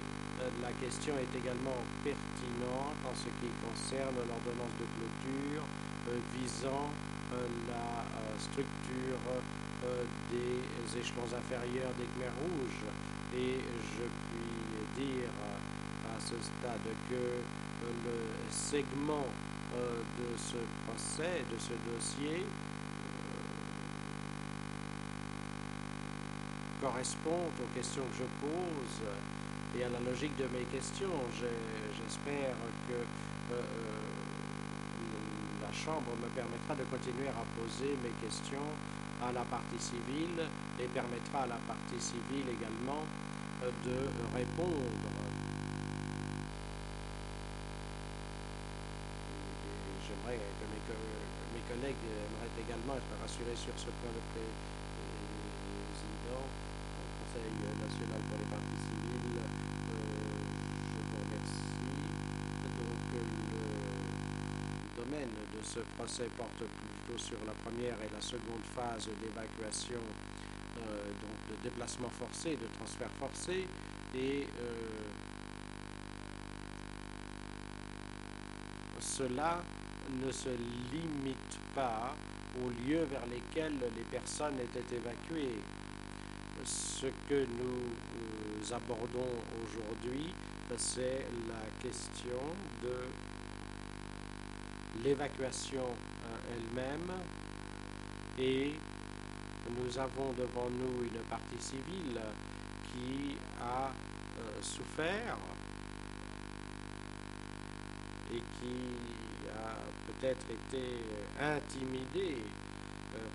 la question est également pertinente en ce qui concerne l'ordonnance de clôture visant la structure des échelons inférieurs des Khmers rouges. Et je puis dire à ce stade que le segment de ce procès, de ce dossier, correspond aux questions que je pose et à la logique de mes questions. J'espère que la Chambre me permettra de continuer à poser mes questions à la partie civile et permettra à la partie civile également de répondre. Et j'aimerais que mes collègues aimeraient également être rassurés sur ce point. Le président au Conseil national pour les partis civils, je vous remercie. Donc, le domaine de ce procès porte plutôt sur la première et la seconde phase d'évacuation, donc de déplacement forcé, de transfert forcé, et cela ne se limite pas aux lieux vers lesquels les personnes étaient évacuées. Ce que nous abordons aujourd'hui, c'est la question de l'évacuation elle-même, et nous avons devant nous une partie civile qui a souffert et qui a peut-être été intimidé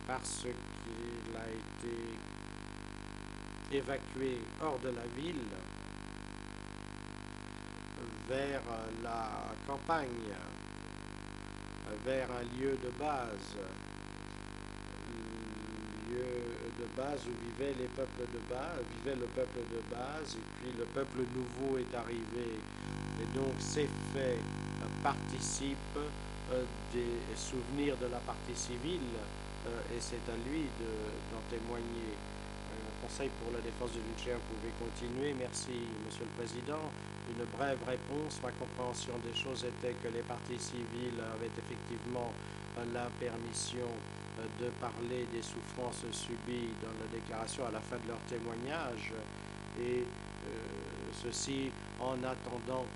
parce qu'il a été évacué hors de la ville vers la campagne, vers un lieu de base où vivaient les peuples de base, vivait le peuple de base, et puis le peuple nouveau est arrivé. Et donc ces faits participent des souvenirs de la partie civile, et c'est à lui d'en témoigner. Conseil pour la défense de l'UNCHR, vous pouvez continuer. Merci, Monsieur le Président. Une brève réponse. Ma compréhension des choses était que les parties civiles avaient effectivement la permission de parler des souffrances subies dans la déclaration à la fin de leur témoignage, et ceci en attendant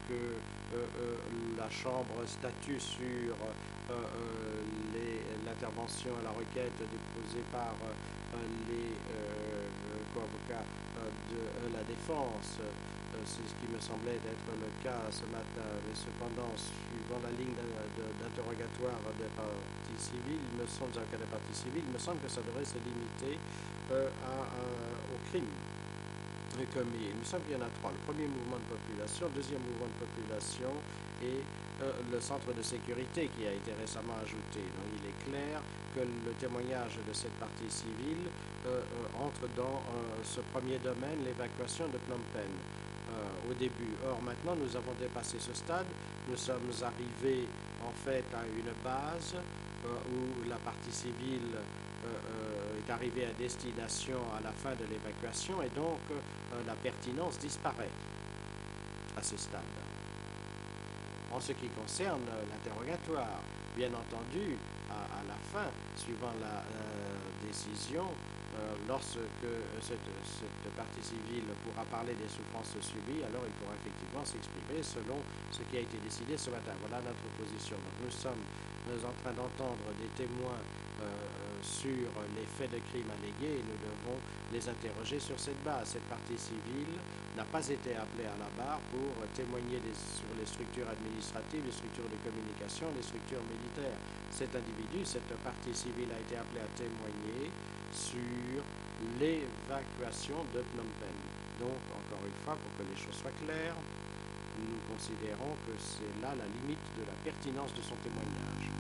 que la Chambre statue sur l'intervention à la requête déposée par les co-avocats de la défense. C'est ce qui me semblait être le cas ce matin, mais cependant, suivant la ligne d'interrogatoire des parties civiles, il me semble que ça devrait se limiter au crime commis. Il me semble qu'il y en a trois. Le premier mouvement de population, le deuxième mouvement de population et le centre de sécurité qui a été récemment ajouté. Donc il est clair que le témoignage de cette partie civile entre dans ce premier domaine, l'évacuation de Phnom Penh au début. Or maintenant nous avons dépassé ce stade, nous sommes arrivés en fait à une base où la partie civile est arrivée à destination à la fin de l'évacuation, et donc la pertinence disparaît à ce stade. En ce qui concerne l'interrogatoire, bien entendu, à la fin, suivant la décision, lorsque cette partie civile pourra parler des souffrances subies, alors il pourra effectivement s'exprimer selon ce qui a été décidé ce matin. Voilà notre position. Donc nous sommes en train d'entendre des témoins sur les faits de crime allégués, et nous devons les interroger sur cette base. Cette partie civile n'a pas été appelée à la barre pour témoigner sur les structures administratives, les structures de communication, les structures militaires. Cet individu, cette partie civile a été appelée à témoigner sur l'évacuation de Phnom Penh. Donc, encore une fois, pour que les choses soient claires, nous considérons que c'est là la limite de la pertinence de son témoignage.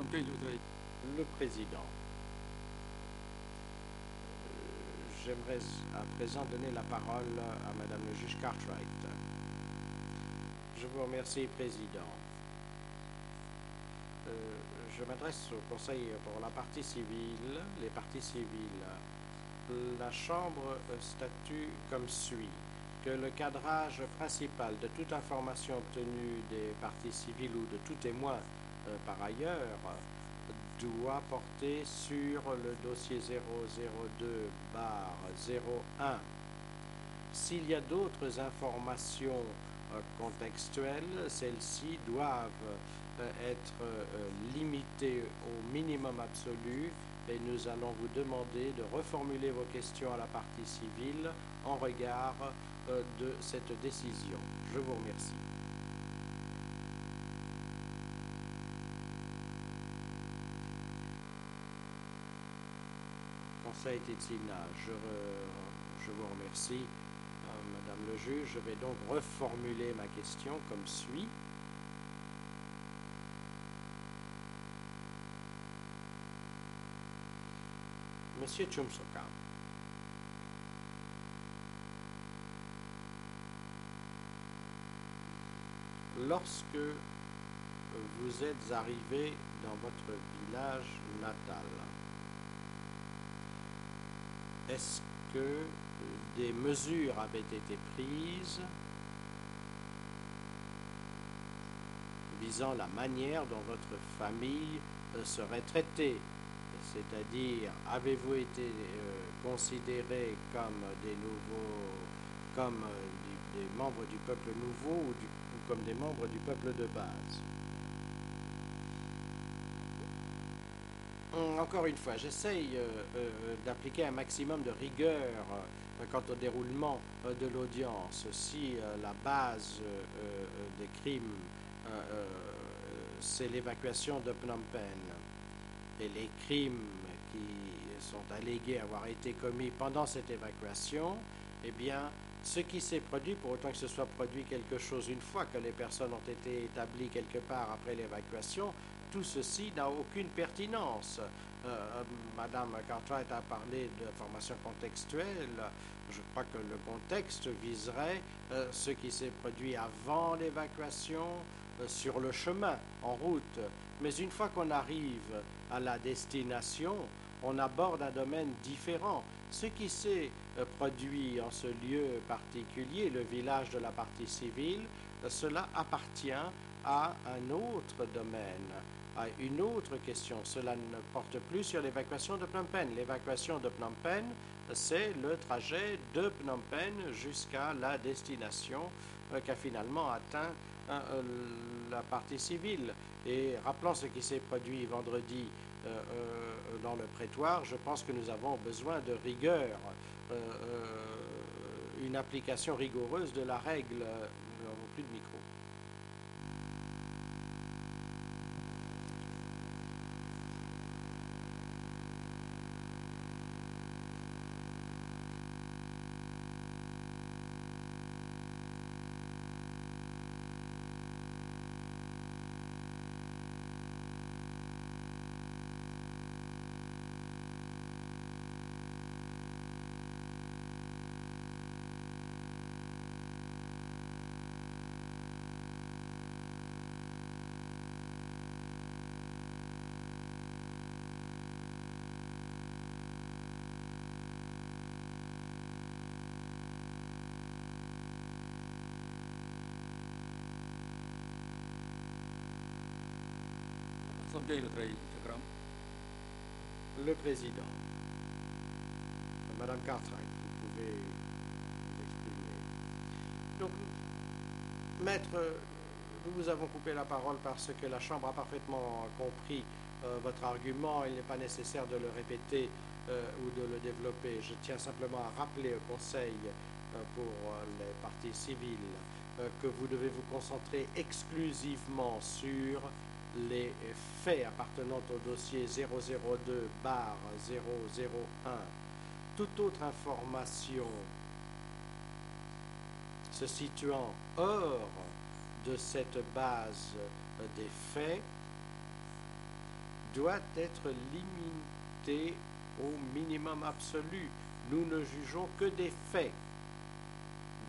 Le président. J'aimerais à présent donner la parole à Madame le juge Cartwright. Je vous remercie, Président. Je m'adresse au Conseil pour la partie civile. Les parties civiles. La Chambre statue comme suit que le cadrage principal de toute information obtenue des parties civiles ou de tout témoin par ailleurs doit porter sur le dossier 002/01. S'il y a d'autres informations contextuelles, celles-ci doivent être limitées au minimum absolu et nous allons vous demander de reformuler vos questions à la partie civile en regard de cette décision. Je vous remercie. Conseil Titsina, je vous remercie, Madame le juge. Je vais donc reformuler ma question comme suit. Monsieur Chumsoka, lorsque vous êtes arrivé dans votre village natal, est-ce que des mesures avaient été prises visant la manière dont votre famille serait traitée? C'est-à-dire, avez-vous été considérés comme des membres du peuple nouveau ou comme des membres du peuple de base? Encore une fois, j'essaye d'appliquer un maximum de rigueur quant au déroulement de l'audience. Si la base des crimes, c'est l'évacuation de Phnom Penh, et les crimes qui sont allégués avoir été commis pendant cette évacuation, eh bien, ce qui s'est produit, pour autant que ce soit produit quelque chose une fois que les personnes ont été établies quelque part après l'évacuation, tout ceci n'a aucune pertinence. Madame Cartwright a parlé d'informations contextuelles. Je crois que le contexte viserait ce qui s'est produit avant l'évacuation, sur le chemin, en route. Mais une fois qu'on arrive à la destination, on aborde un domaine différent. Ce qui s'est produit en ce lieu particulier, le village de la partie civile, cela appartient à un autre domaine, à une autre question. Cela ne porte plus sur l'évacuation de Phnom Penh. L'évacuation de Phnom Penh, c'est le trajet de Phnom Penh jusqu'à la destination qu'a finalement atteint la partie civile. Et rappelant ce qui s'est produit vendredi dans le prétoire, je pense que nous avons besoin de rigueur, une application rigoureuse de la règle. Nous n'avons plus de micro. Le président. Madame Cartwright, vous pouvez vous exprimer. Donc, maître, nous vous avons coupé la parole parce que la Chambre a parfaitement compris votre argument. Il n'est pas nécessaire de le répéter ou de le développer. Je tiens simplement à rappeler au Conseil pour les parties civiles que vous devez vous concentrer exclusivement sur les faits appartenant au dossier 002/001. Toute autre information se situant hors de cette base des faits doit être limité au minimum absolu. Nous ne jugeons que des faits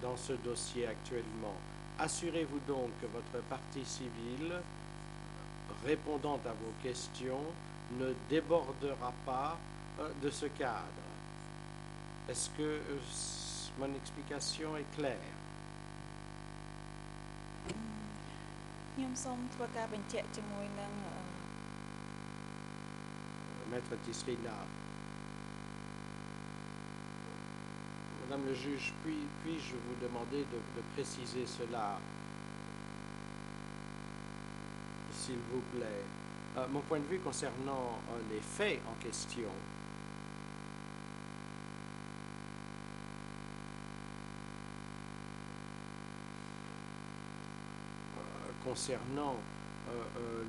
dans ce dossier actuellement. Assurez-vous donc que votre partie civile, répondant à vos questions, ne débordera pas de ce cadre. Est-ce que mon explication est claire? ខ្ញុំសូមធ្វើការបញ្ជាក់ជាមួយនឹង Maître Tisrina. Madame le juge, puis-je vous demander de préciser cela, s'il vous plaît? Mon point de vue concernant les faits en question, concernant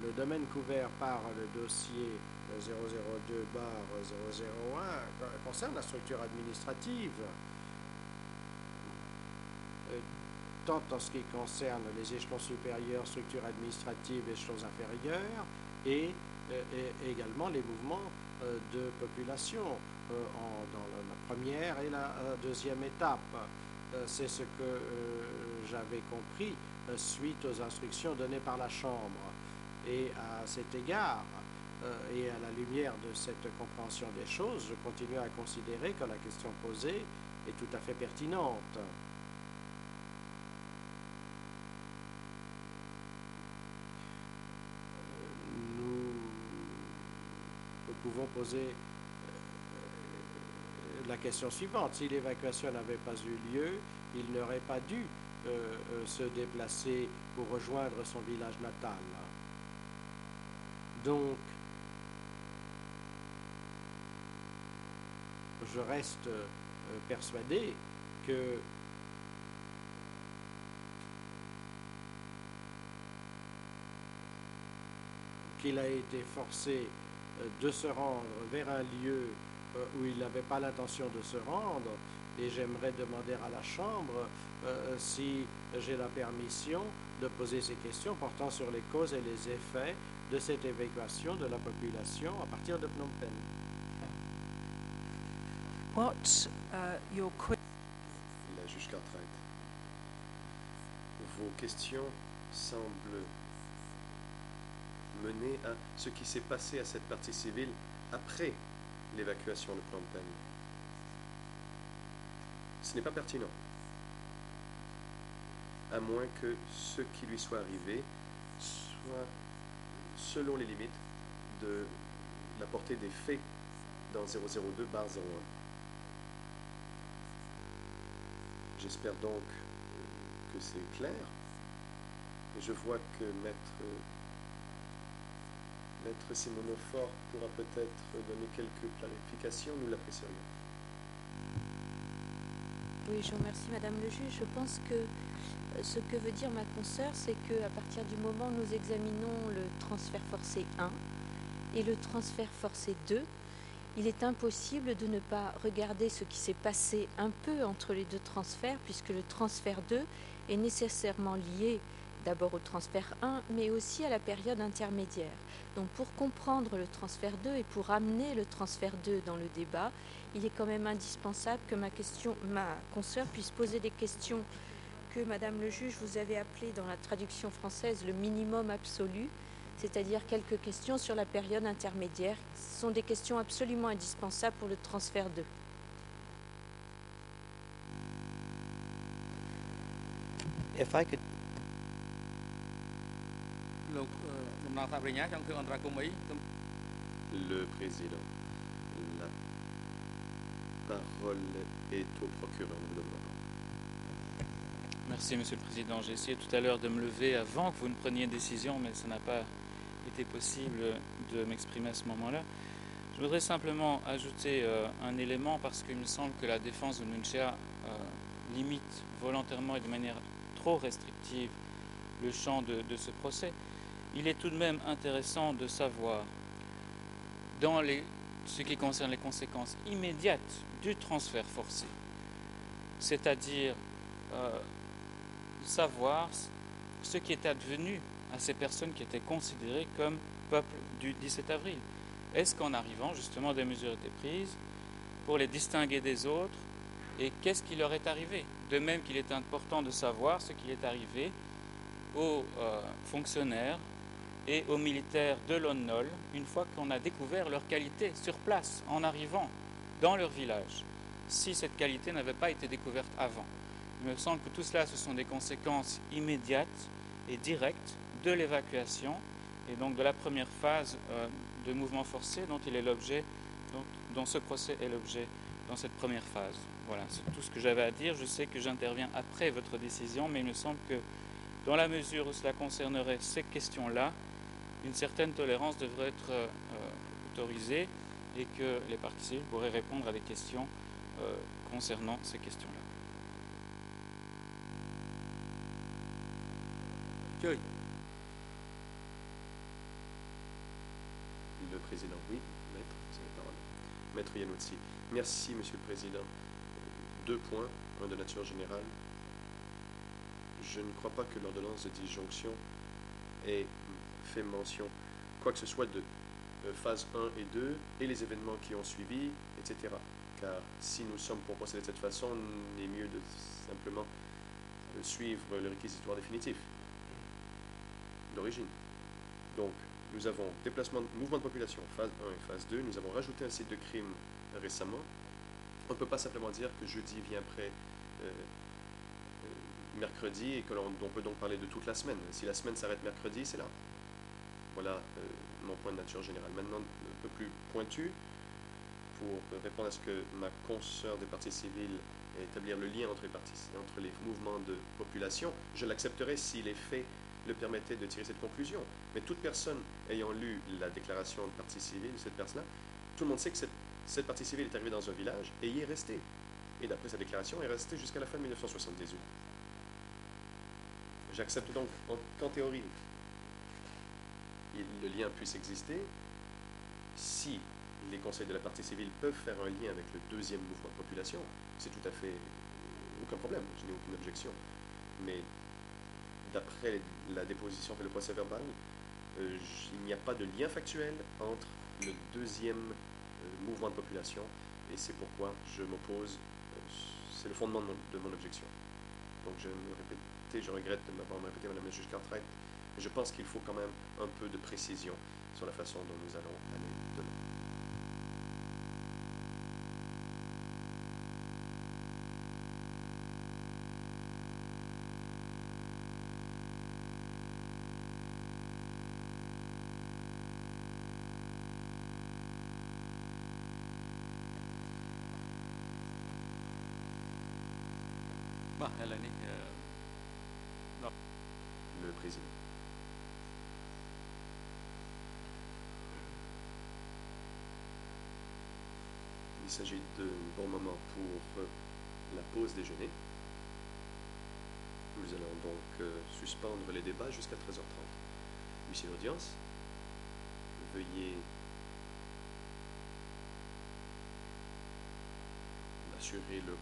le domaine couvert par le dossier 002/001 concerne la structure administrative, tant en ce qui concerne les échelons supérieurs, structures administratives, échelons inférieurs, et également les mouvements de population dans la première et la deuxième étape. C'est ce que j'avais compris suite aux instructions données par la Chambre. Et à cet égard, et à la lumière de cette compréhension des choses, je continue à considérer que la question posée est tout à fait pertinente. Nous pouvons poser la question suivante. Si l'évacuation n'avait pas eu lieu, il n'aurait pas dû se déplacer pour rejoindre son village natal. Donc, je reste persuadé qu'il a été forcé de se rendre vers un lieu où il n'avait pas l'intention de se rendre, et j'aimerais demander à la Chambre si j'ai la permission de poser ces questions portant sur les causes et les effets de cette évacuation de la population à partir de Phnom Penh. La juge Cartwright, vos questions semblent mener à ce qui s'est passé à cette partie civile après l'évacuation de Phnom Penh. Ce n'est pas pertinent, à moins que ce qui lui soit arrivé soit selon les limites de la portée des faits dans 002/01. J'espère donc que c'est clair. Et je vois que Maître Simonofort pourra peut-être donner quelques clarifications. Nous l'apprécierions. Oui, je vous remercie, Madame le juge. Je pense que ce que veut dire ma consoeur, c'est qu'à partir du moment où nous examinons le transfert forcé 1 et le transfert forcé 2, il est impossible de ne pas regarder ce qui s'est passé un peu entre les deux transferts, puisque le transfert 2 est nécessairement lié d'abord au transfert 1, mais aussi à la période intermédiaire. Donc pour comprendre le transfert 2 et pour amener le transfert 2 dans le débat, il est quand même indispensable que ma consoeur puisse poser des questions que Madame le juge vous avez appelées dans la traduction française le minimum absolu, c'est-à-dire quelques questions sur la période intermédiaire. Ce sont des questions absolument indispensables pour le transfert 2. If I could... Le président, la parole est au procureur. Merci, Monsieur le Président. J'ai essayé tout à l'heure de me lever avant que vous ne preniez une décision, mais ça n'a pas été possible de m'exprimer à ce moment-là. Je voudrais simplement ajouter un élément parce qu'il me semble que la défense de Nunchia limite volontairement et de manière trop restrictive le champ de ce procès. Il est tout de même intéressant de savoir, dans ce qui concerne les conséquences immédiates du transfert forcé, c'est-à-dire savoir ce qui est advenu à ces personnes qui étaient considérées comme peuple du 17 avril. Est-ce qu'en arrivant, justement, des mesures étaient prises pour les distinguer des autres, et qu'est-ce qui leur est arrivé? De même qu'il est important de savoir ce qui est arrivé aux fonctionnaires et aux militaires de l'ONNOL une fois qu'on a découvert leur qualité sur place, en arrivant dans leur village, si cette qualité n'avait pas été découverte avant. Il me semble que tout cela, ce sont des conséquences immédiates et directes de l'évacuation et donc de la première phase de mouvement forcé dont il est l'objet, dont ce procès est l'objet dans cette première phase. Voilà, c'est tout ce que j'avais à dire. Je sais que j'interviens après votre décision, mais il me semble que dans la mesure où cela concernerait ces questions-là, une certaine tolérance devrait être autorisée et que les parties civiles pourraient répondre à des questions concernant ces questions-là. Accueil. Le président, oui, maître, vous avez la parole. Maître Iannuzzi. Merci, monsieur le président. 2 points, un de nature générale. Je ne crois pas que l'ordonnance de disjonction ait fait mention quoi que ce soit de phase 1 et 2 et les événements qui ont suivi, etc. Car si nous sommes pour procéder de cette façon, il est mieux de simplement suivre le réquisitoire définitif d'origine. Donc, nous avons mouvement de population, phase 1 et phase 2. Nous avons rajouté un site de crime récemment. On ne peut pas simplement dire que jeudi vient après mercredi et on peut donc parler de toute la semaine. Si la semaine s'arrête mercredi, c'est là. Voilà mon point de nature générale. Maintenant, un peu plus pointu, pour répondre à ce que ma consoeur des parties civiles et établir le lien entre les mouvements de population, je l'accepterai si les faits le permettaient de tirer cette conclusion. Mais toute personne ayant lu la déclaration de partie civile, cette personne-là, tout le monde sait que cette partie civile est arrivée dans un village et y est restée. Et d'après sa déclaration, elle est restée jusqu'à la fin de 1978. J'accepte donc qu'en théorie, le lien puisse exister si les conseils de la partie civile peuvent faire un lien avec le deuxième mouvement de population. C'est tout à fait aucun problème, je n'ai aucune objection. Mais d'après la déposition fait le procès verbal, il n'y a pas de lien factuel entre le deuxième mouvement de population et c'est pourquoi je m'oppose, c'est le fondement de mon objection. Donc je regrette de m'avoir répété, Madame la juge Cartwright, mais je pense qu'il faut quand même un peu de précision sur la façon dont nous allons aller demain. Le président. Il s'agit d'un bon moment pour la pause déjeuner. Nous allons donc suspendre les débats jusqu'à 13h30. Huissier d'audience, veuillez assurer le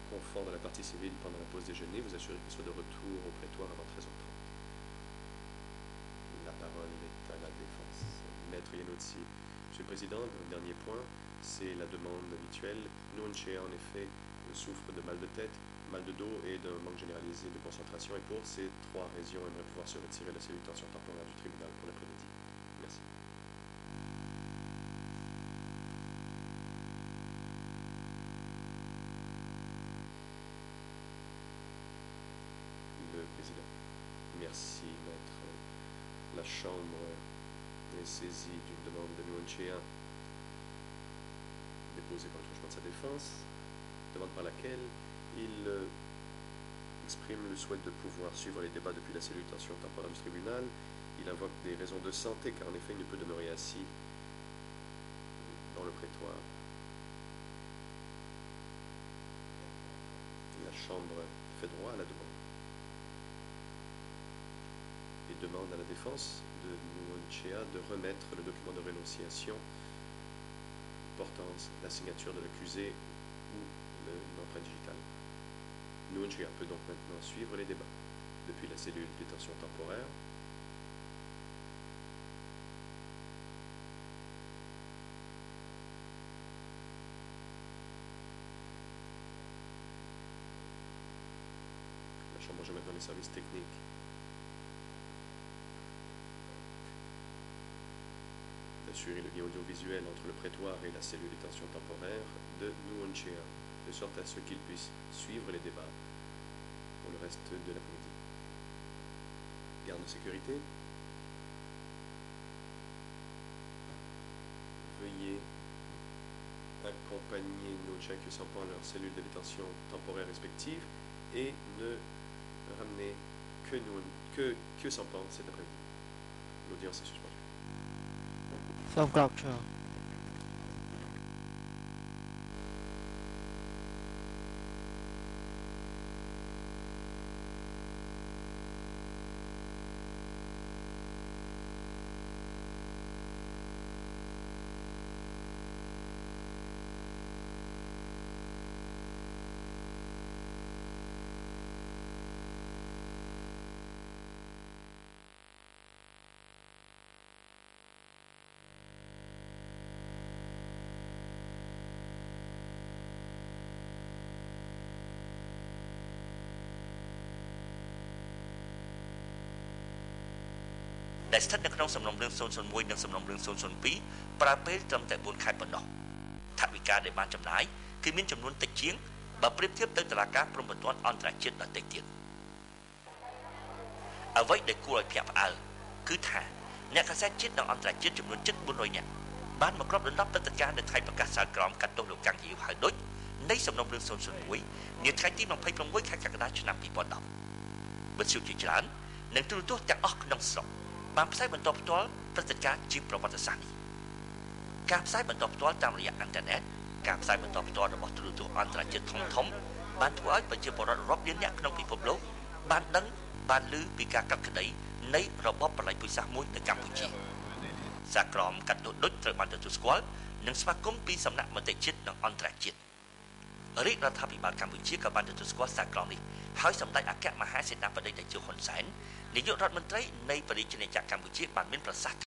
confort de la partie civile pendant la pause déjeuner, vous assurez qu'il soit de retour au prétoire avant 13h30. La parole est à la défense. Maître Iannuzzi. Monsieur le Président, le dernier point, c'est la demande habituelle. Nuoncia, en effet, souffre de mal de tête, mal de dos et d'un manque généralisé de concentration. Et pour ces 3 raisons, aimerait pouvoir se retirer de la cellule de tension temporaire du tribunal pour l'après-midi. Merci. Le Président. Merci, Maître. La Chambre est saisie d'une demande de Nuoncia déposée par le truchement de sa défense, demande par laquelle il exprime le souhait de pouvoir suivre les débats depuis la cellule de tension temporaire du tribunal. Il invoque des raisons de santé car en effet il ne peut demeurer assis dans le prétoire. La Chambre fait droit à la demande et demande à la défense de Nuoncia de remettre le document de rénonciation portant la signature de l'accusé ou l'empreinte digitale. Nuoncia peut donc maintenant suivre les débats depuis la cellule de détention temporaire. Chambre je mets dans les services techniques. D'assurer le lien audiovisuel entre le prétoire et la cellule de détention temporaire de Nuonchea, de sorte à ce qu'ils puissent suivre les débats pour le reste de l'après-midi. Garde de sécurité. Veuillez accompagner nos Nuonchea Kyusampan à leur cellule de détention temporaire respective et ne ramener que Kyusampan cet après-midi. L'audience est suspendue. Self-capture.ដែលស្ថិតនៅក្នុងសំណុំរឿង001និងសំណុំរឿង002ប្រើពេលត្រឹមតែ4ខែប៉ុណ្ណោះថវិកាដែលបានចំណាយគឺមានចំនួនតិចជាងបើប្រៀបធៀបទៅតុលាការព្រហ្មទណ្ឌអន្តរជាតិដទៃទៀតអ្វីដែលគួរឲ្យភ្ញាក់ផ្អើលគឺថាអ្នកកាសែតជាតិនិងអន្តរជាតិចំនួនជិត400នាក់បានមកគ្របដណ្ដប់ព្រឹត្តិការណ៍នៅថ្ងៃប្រកាសសាលក្រមកាត់ទោសលោកកាំងយីវហៅដូចនៃសំណុំរឿង001នាថ្ងៃទី26ខែកក្កដាឆ្នាំ2010វិទ្យុជាច្រើននិងទូរទស្សន៍ទាំងអស់ក្នុងស្រុកបានផ្សាយបន្តផ្ទាល់ព្រឹត្តិការណ៍ជាប្រវត្តិសាស្ត្រនេះការផ្សាយបន្តផ្ទាល់តាមរយៈអ៊ីនធឺណិតការផ្សាយបន្តផ្ទាល់របស់ទូរទស្សន៍អន្តរជាតិធំបានធ្វើឲ្យប្រជាពលរដ្ឋរាប់លានអ្នកក្នុងពិភពលោកបានដឹងបានឮពីការកាត់ក្តីនៃរបបប្រល័យពូជសាសន៍មួយនៅកម្ពុជាសាក្រមកាត់ទោសដូចត្រូវបានទទួលស្គាល់និងស្វាគមន៍ពីសំណាក់មតិជាតិនិងអន្តរជាតិរាជរដ្ឋាភិបាលកម្ពុជាក៏បានទទួលស្គាល់សាក្រមនេះហើយសម្ដេចអគ្គមហាសេនាបតីតេជោហ៊ុនសែននាយករដ្ឋមន្ត្រីនៃប្រជាជាតិកម្ពុជាបានមានប្រសាសន៍